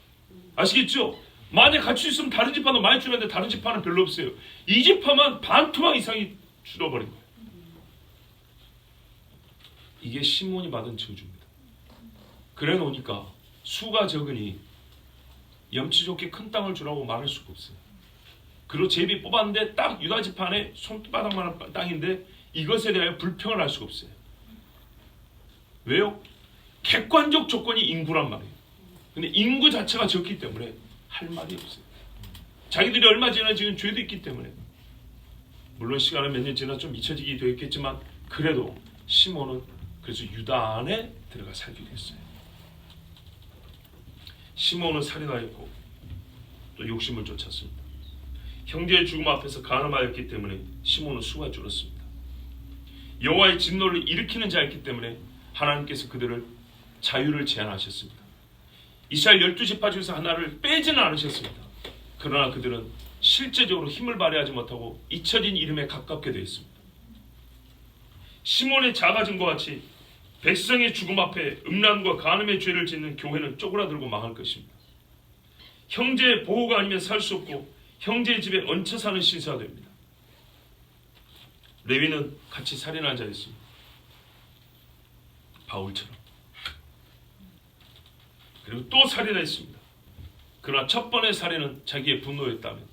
아시겠죠? 만약 같이 있으면 다른 지파도 많이 줄었는데 다른 지파는 별로 없어요. 이 지파만 반토막 이상이 줄어버린 거예요. 이게 시므온이 받은 저주입니다. 그래 놓으니까 수가 적으니 염치 좋게 큰 땅을 주라고 말할 수가 없어요. 그리고 제비 뽑았는데 딱 유다 지파의 손바닥만한 땅인데 이것에 대하여 불평을 할 수가 없어요. 왜요? 객관적 조건이 인구란 말이에요. 근데 인구 자체가 적기 때문에 할 말이 없어요. 자기들이 얼마 지나 지금 죄도 있기 때문에. 물론 시간은 몇 년 지나 좀 잊혀지게 되었겠지만 그래도 시몬은 그래서 유다 안에 들어가 살게 됐어요. 시몬은 살인하였고 또 욕심을 쫓았습니다. 형제의 죽음 앞에서 간음하였기 때문에 시몬은 수가 줄었습니다. 여호와의 진노를 일으키는 자였기 때문에 하나님께서 그들을 자유를 제한하셨습니다. 이스라엘 12지파 중에서 하나를 빼지는 않으셨습니다. 그러나 그들은 실제적으로 힘을 발휘하지 못하고 잊혀진 이름에 가깝게 되어 있습니다. 시몬의 작아짐과 같이 백성의 죽음 앞에 음란과 간음의 죄를 짓는 교회는 쪼그라들고 망할 것입니다. 형제의 보호가 아니면 살 수 없고 형제의 집에 얹혀 사는 신사가 됩니다. 레위는 같이 살인한 자였습니다. 바울처럼. 그리고 또 살인했습니다. 그러나 첫 번의 살인은 자기의 분노였다면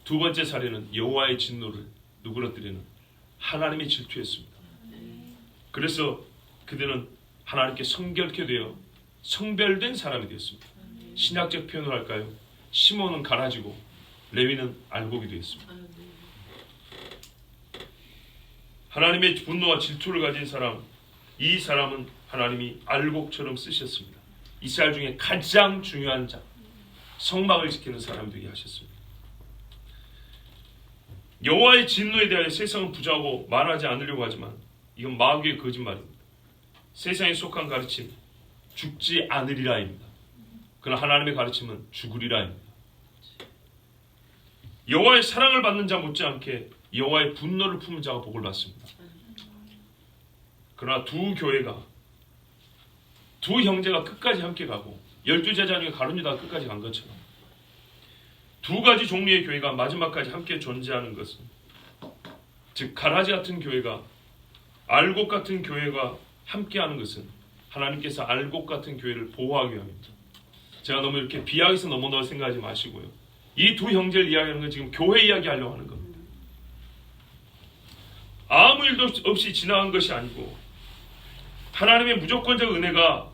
두 번째 살인은 여호와의 진노를 누그러뜨리는 하나님의 질투였습니다. 그래서 그들은 하나님께 성결케 되어 성별된 사람이 되었습니다. 신학적 표현을 할까요? 시몬은 가라지고 레위는 알곡이 되었습니다. 하나님의 분노와 질투를 가진 사람, 이 사람은 하나님이 알곡처럼 쓰셨습니다. 이스라엘 중에 가장 중요한 자, 성막을 지키는 사람이 되게 하셨습니다. 여호와의 진노에 대하여 세상은 부조하고 말하지 않으려고 하지만 이건 마귀의 거짓말입니다. 세상에 속한 가르침, 죽지 않으리라입니다. 그러나 하나님의 가르침은 죽으리라입니다. 여호와의 사랑을 받는 자 못지않게 여호와의 분노를 품은 자가 복을 받습니다. 그러나 두 교회가, 두 형제가 끝까지 함께 가고 12제자 중에 가룟 유다가 끝까지 간 것처럼 두 가지 종류의 교회가 마지막까지 함께 존재하는 것은, 즉 가라지 같은 교회가 알곡 같은 교회가 함께하는 것은 하나님께서 알곡 같은 교회를 보호하기 위함입니다. 제가 너무 이렇게 비약에서 넘어놓을 생각하지 마시고요. 이 두 형제를 이야기하는 건 지금 교회 이야기하려고 하는 겁니다. 아무 일도 없이 지나간 것이 아니고 하나님의 무조건적 은혜가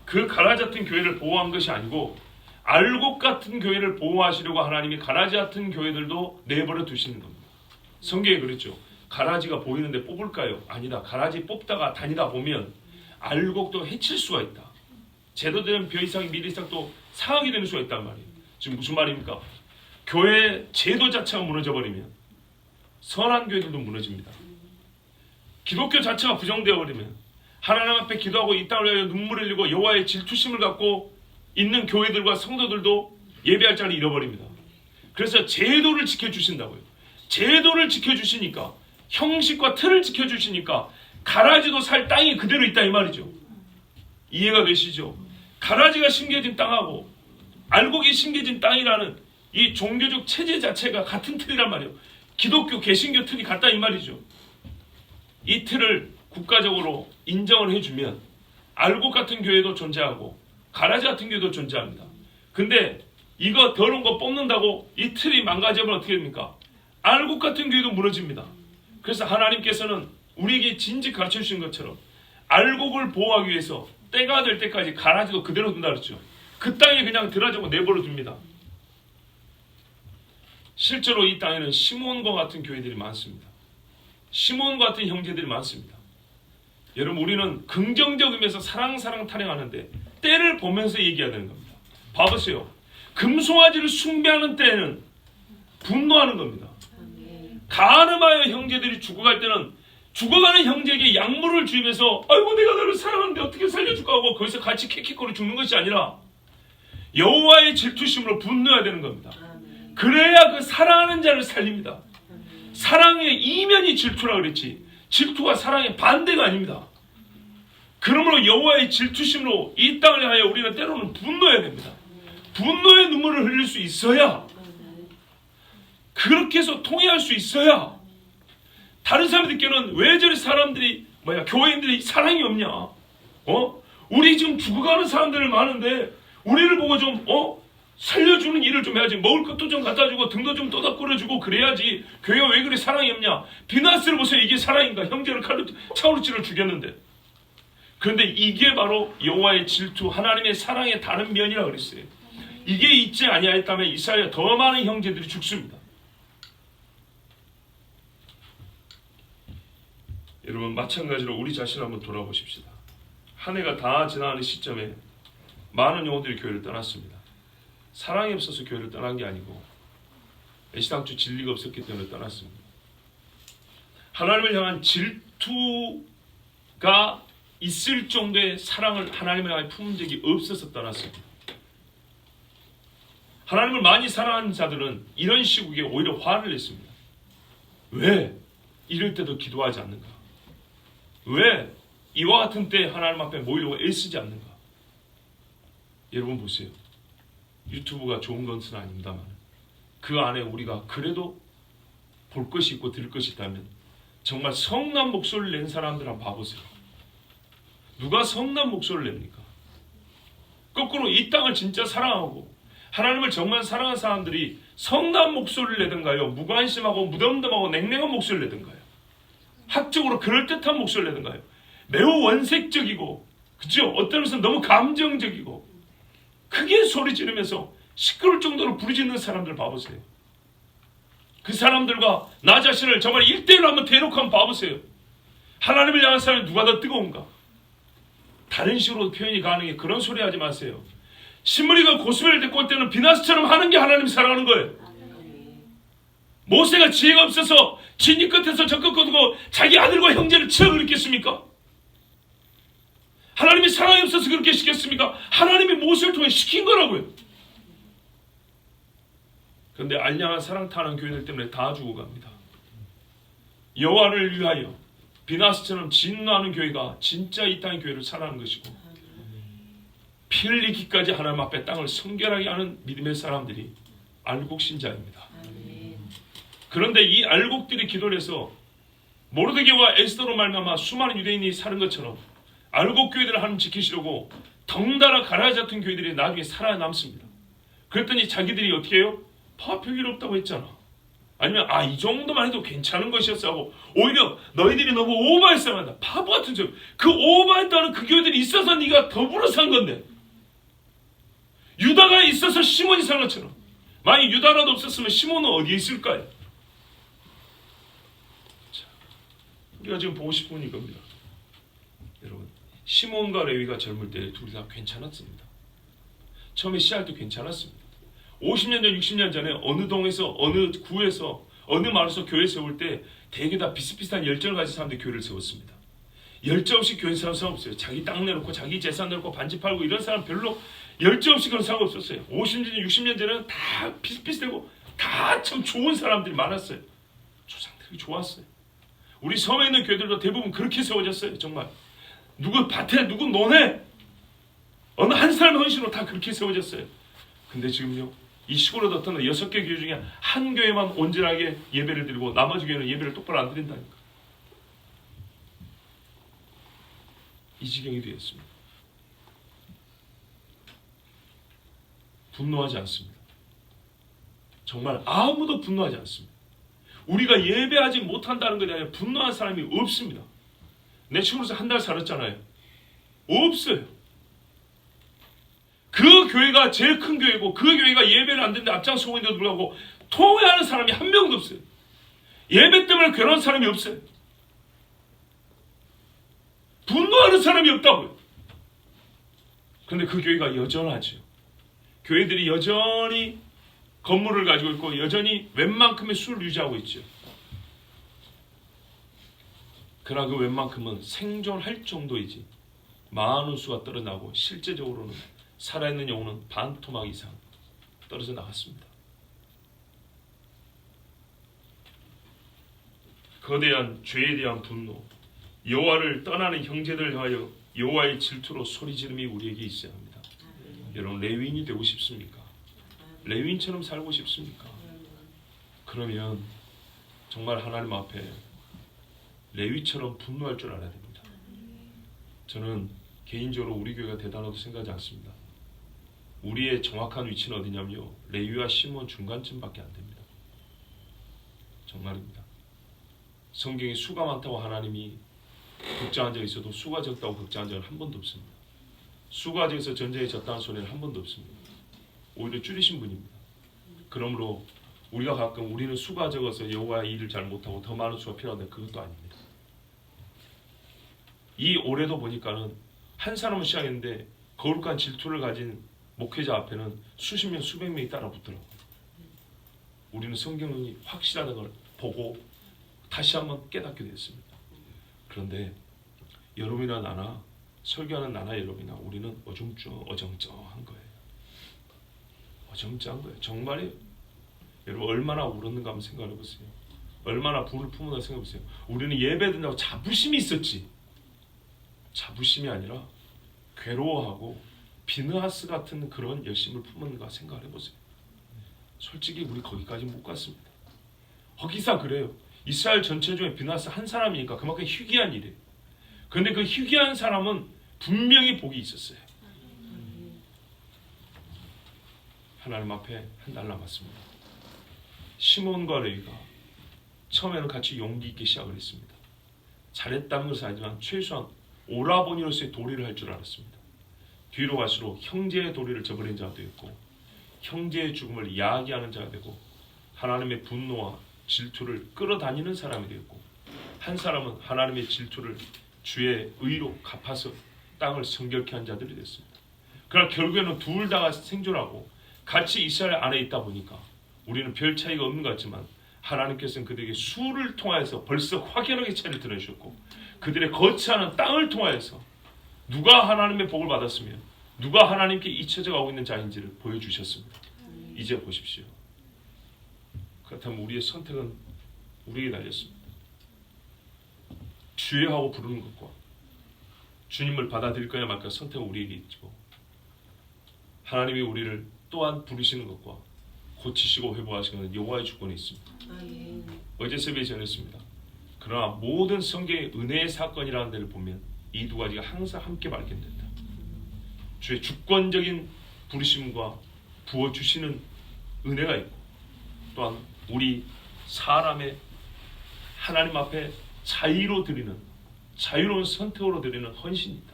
그 가라지 같은 교회를 보호한 것이 아니고 알곡 같은 교회를 보호하시려고 하나님이 가라지 같은 교회들도 내버려 두시는 겁니다. 성경에 그랬죠. 가라지가 보이는데 뽑을까요? 아니다. 가라지 뽑다가 다니다 보면 알곡도 해칠 수가 있다. 제도되는 벼이상 밀이상도 상하게 되는 수가 있단 말이에요. 지금 무슨 말입니까? 교회 제도 자체가 무너져 버리면 선한 교회들도 무너집니다. 기독교 자체가 부정되어 버리면 하나님 앞에 기도하고 이 땅을 위하여 눈물을 흘리고 여호와의 질투심을 갖고 있는 교회들과 성도들도 예배할 자를 잃어버립니다. 그래서 제도를 지켜주신다고요. 제도를 지켜주시니까, 형식과 틀을 지켜주시니까 가라지도 살 땅이 그대로 있다 이 말이죠. 이해가 되시죠? 가라지가 심겨진 땅하고 알곡이 심겨진 땅이라는 이 종교적 체제 자체가 같은 틀이란 말이에요. 기독교 개신교 틀이 같다 이 말이죠. 이 틀을 국가적으로 인정을 해주면 알곡 같은 교회도 존재하고 가라지 같은 교회도 존재합니다. 근데 이거 더러운 거 뽑는다고 이 틀이 망가지면 어떻게 됩니까? 알곡 같은 교회도 무너집니다. 그래서 하나님께서는 우리에게 진즉 가르쳐 주신 것처럼 알곡을 보호하기 위해서 때가 될 때까지 가라지도 그대로 둔다 그랬죠. 그 땅에 그냥 들어가자고 내버려 둡니다. 실제로 이 땅에는 시몬과 같은 교회들이 많습니다. 시몬과 같은 형제들이 많습니다. 여러분, 우리는 긍정적 의미에서 사랑 타령하는데 때를 보면서 얘기해야 되는 겁니다. 봐보세요. 금송아지를 숭배하는 때는 분노하는 겁니다. 가늠하여 형제들이 죽어갈 때는 죽어가는 형제에게 약물을 주입해서 아이고 내가 너를 사랑하는데 어떻게 살려줄까 하고 거기서 같이 킥킥거리 죽는 것이 아니라 여호와의 질투심으로 분노해야 되는 겁니다. 그래야 그 사랑하는 자를 살립니다. 사랑의 이면이 질투라 그랬지 질투가 사랑의 반대가 아닙니다. 그러므로 여호와의 질투심으로 이 땅을 향하여 우리는 때로는 분노해야 됩니다. 분노의 눈물을 흘릴 수 있어야, 그렇게 해서 통해할 수 있어야 다른 사람들께는 왜 저리 사람들이 교회인들이 사랑이 없냐? 우리 지금 죽어가는 사람들 많은데 우리를 보고 좀 살려주는 일을 좀 해야지. 먹을 것도 좀 갖다 주고 등도 좀 떠다끓여주고 그래야지. 교회가 왜 그래 사랑이 없냐? 비나스를 보세요. 이게 사랑인가? 형제를 칼로 차로 찔러 죽였는데. 그런데 이게 바로 여호와의 질투, 하나님의 사랑의 다른 면이라고 그랬어요. 이게 있지 아니하였다면 이스라엘에 더 많은 형제들이 죽습니다. 여러분, 마찬가지로 우리 자신을 한번 돌아보십시다. 한 해가 다 지나가는 시점에 많은 영혼들이 교회를 떠났습니다. 사랑이 없어서 교회를 떠난 게 아니고 애시당초 진리가 없었기 때문에 떠났습니다. 하나님을 향한 질투가 있을 정도의 사랑을 하나님을 향해 품은 적이 없어서 떠났습니다. 하나님을 많이 사랑하는 자들은 이런 시국에 오히려 화를 냈습니다. 왜 이럴 때도 기도하지 않는가? 왜 이와 같은 때 하나님 앞에 모이려고 애쓰지 않는가? 여러분 보세요. 유튜브가 좋은 것은 아닙니다만 그 안에 우리가 그래도 볼 것이 있고 들을 것이 있다면 정말 성난 목소리를 낸 사람들 한번 봐보세요. 누가 성난 목소리를 냅니까? 거꾸로 이 땅을 진짜 사랑하고 하나님을 정말 사랑하는 사람들이 성난 목소리를 내든가요, 무관심하고 무덤덤하고 냉랭한 목소리를 내든가요, 학적으로 그럴듯한 목소리를 내든가요, 매우 원색적이고, 그죠? 어떤 것은 너무 감정적이고 크게 소리 지르면서 시끄러울 정도로 부르짖는 사람들 봐보세요. 그 사람들과 나 자신을 정말 1대1로 한번 대놓고 한번 봐보세요. 하나님을 향한 사람이 누가 더 뜨거운가? 다른 식으로 표현이 가능해. 그런 소리 하지 마세요. 신무리가 고스벨을 데리고 올 때는 비나스처럼 하는 게 하나님 사랑하는 거예요. 모세가 지혜가 없어서 진이 끝에서 적극 거두고 자기 아들과 형제를 치어 그랬겠습니까? 하나님이 사랑이 없어서 그렇게 시켰습니까? 하나님이 모세를 통해 시킨 거라고요. 그런데 알량한 사랑 타는 교회들 때문에 다 죽어갑니다. 여호와를 위하여 비나스처럼 진노하는 교회가 진짜 이 땅의 교회를 사랑하는 것이고, 피 흘리기까지 하나님 앞에 땅을 성결하게 하는 믿음의 사람들이 알곡 신자입니다. 그런데 이 알곡들이 기도를 해서 모르드게와 에스더로 말미암아 수많은 유대인이 사는 것처럼 알곡 교회들을 하나님 지키시려고 덩달아 가라앉았던 교회들이 나중에 살아남습니다. 그랬더니 자기들이 어떻게 해요? 별일 없다고 했잖아. 아니면 이 정도만 해도 괜찮은 것이었어 하고 오히려 너희들이 너무 오버했어야 한다. 바보 같은 소리. 그 오버했다는 그 교회들이 있어서 네가 더불어 산 건데, 유다가 있어서 시몬이 산 것처럼 만약 유다라도 없었으면 시몬은 어디에 있을까요? 자, 우리가 지금 보고 싶은 건 이겁니다. 여러분, 시몬과 레위가 젊을 때 둘이 다 괜찮았습니다. 처음에 시작할 때 괜찮았습니다. 50년 전, 60년 전에 어느 동에서, 어느 구에서, 어느 마을에서 교회 세울 때 대개 다 비슷비슷한 열정을 가진 사람들이 교회를 세웠습니다. 열정 없이 교회 세운 사람 없어요. 자기 땅 내놓고 자기 재산 내놓고 반지 팔고 이런 사람 별로 열정 없이 그런 사람 없었어요. 50년, 60년 전에는 다 비슷비슷하고 다 참 좋은 사람들이 많았어요. 조상들이 좋았어요. 우리 섬에 있는 교회들도 대부분 그렇게 세워졌어요. 정말 누구 밭에 누구 논에 어느 한 사람의 헌신으로 다 그렇게 세워졌어요. 근데 지금요, 이 시골에 어떤 6개 교회 중에 한 교회만 온전하게 예배를 드리고 나머지 교회는 예배를 똑바로 안 드린다니까. 이 지경이 되었습니다. 분노하지 않습니다. 정말 아무도 분노하지 않습니다. 우리가 예배하지 못한다는 것에 대해 분노한 사람이 없습니다. 내 친구로서 한 달 살았잖아요. 없어요. 그 교회가 제일 큰 교회고 그 교회가 예배를 안 듣는데 앞장서고 있는데도 불구하고 통회하는 사람이 한 명도 없어요. 예배 때문에 괴로운 사람이 없어요. 분노하는 사람이 없다고요. 그런데 그 교회가 여전하죠. 교회들이 여전히 건물을 가지고 있고 여전히 웬만큼의 수를 유지하고 있죠. 그러나 그 웬만큼은 생존할 정도이지 많은 수가 떨어나고 실제적으로는 살아있는 영혼은 반 토막 이상 떨어져 나갔습니다. 거대한 죄에 대한 분노, 여호와를 떠나는 형제들 위하여 여호와의 질투로 소리지름이 우리에게 있어야 합니다. 여러분, 레위인이 되고 싶습니까? 레위인처럼 살고 싶습니까? 그러면 정말 하나님 앞에 레위처럼 분노할 줄 알아야 됩니다. 저는 개인적으로 우리 교회가 대단하다고 생각하지 않습니다. 우리의 정확한 위치는 어디냐면요, 레위와 시몬 중간쯤밖에 안 됩니다. 정말입니다. 성경에 수가 많다고 하나님이 걱정한 적이 있어도 수가 적다고 걱정한 적은 한 번도 없습니다. 수가 적어서 전쟁에 졌다는 소리는 한 번도 없습니다. 오히려 줄이신 분입니다. 그러므로 우리가 가끔 우리는 수가 적어서 여호와의 일을 잘 못하고 더 많은 수가 필요한데 그것도 아닙니다. 이 올해도 보니까는 한 사람은 시작했는데 거룩한 질투를 가진 목회자 앞에는 수십 명, 수백 명이 따라 붙더라고요. 우리는 성경이 확실하다는 걸 보고 다시 한번 깨닫게 됐습니다. 그런데 여러분이나 나나 설교하는 나나 여러분이나 우리는 어정쩡한 거예요. 어정쩡한 거예요. 정말이에요. 여러분, 얼마나 울었는가 한번 생각해 보세요. 얼마나 불을 품었나 생각해 보세요. 우리는 예배 드린다고 자부심이 있었지. 자부심이 아니라 괴로워하고 비느하스 같은 그런 열심을 품었는가 생각해 보세요. 솔직히 우리 거기까지 못 갔습니다. 거기서 그래요. 이스라엘 전체 중에 비느하스 한 사람이니까 그만큼 희귀한 일이에요. 그런데 그 희귀한 사람은 분명히 복이 있었어요. 하나님 앞에 한 달 남았습니다. 시몬과 레위가 처음에는 같이 용기 있게 시작을 했습니다. 잘했다는 것은 아니지만 최소한 오라버니로서의 도리를 할 줄 알았습니다. 뒤로 갈수록 형제의 도리를 저버린 자가 되었고 형제의 죽음을 야기하는 자가 되고 하나님의 분노와 질투를 끌어다니는 사람이 되었고 한 사람은 하나님의 질투를 주의 의로 갚아서 땅을 성결케 한 자들이 됐습니다. 그러나 결국에는 둘 다가 생존하고 같이 이스라엘 안에 있다 보니까 우리는 별 차이가 없는 것 같지만 하나님께서는 그들에게 수를 통하여서 벌써 확연하게 차이를 드러내셨고 그들의 거처하는 땅을 통하여서 누가 하나님의 복을 받았으며 누가 하나님께 잊혀져 가고 있는 자인지를 보여주셨습니다. 이제 보십시오. 그렇다면 우리의 선택은 우리에게 달렸습니다. 주여 하고 부르는 것과 주님을 받아들일 거냐 말까 선택은 우리에게 있고 하나님이 우리를 또한 부르시는 것과 고치시고 회복하시는 것은 여호와의 주권에 있습니다. 어제 새벽에 전했습니다. 그러나 모든 성경의 은혜의 사건이라는 데를 보면 이 두 가지가 항상 함께 발견된다. 주의 주권적인 부르심과 부어주시는 은혜가 있고 또한 우리 사람의 하나님 앞에 자유로 드리는 자유로운 선택으로 드리는 헌신이다.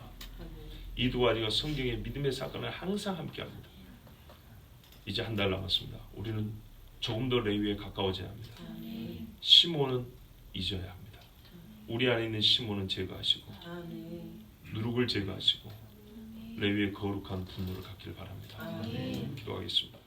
이 두 가지가 성경의 믿음의 사건을 항상 함께합니다. 이제 한 달 남았습니다. 우리는 조금 더 레위에 가까워져야 합니다. 시몬은 잊어야 합니다. 우리 안에 있는 시몬은 제거하시고 누룩을 제거하시고 레위의 거룩한 분노를 갖기를 바랍니다. 기도하겠습니다.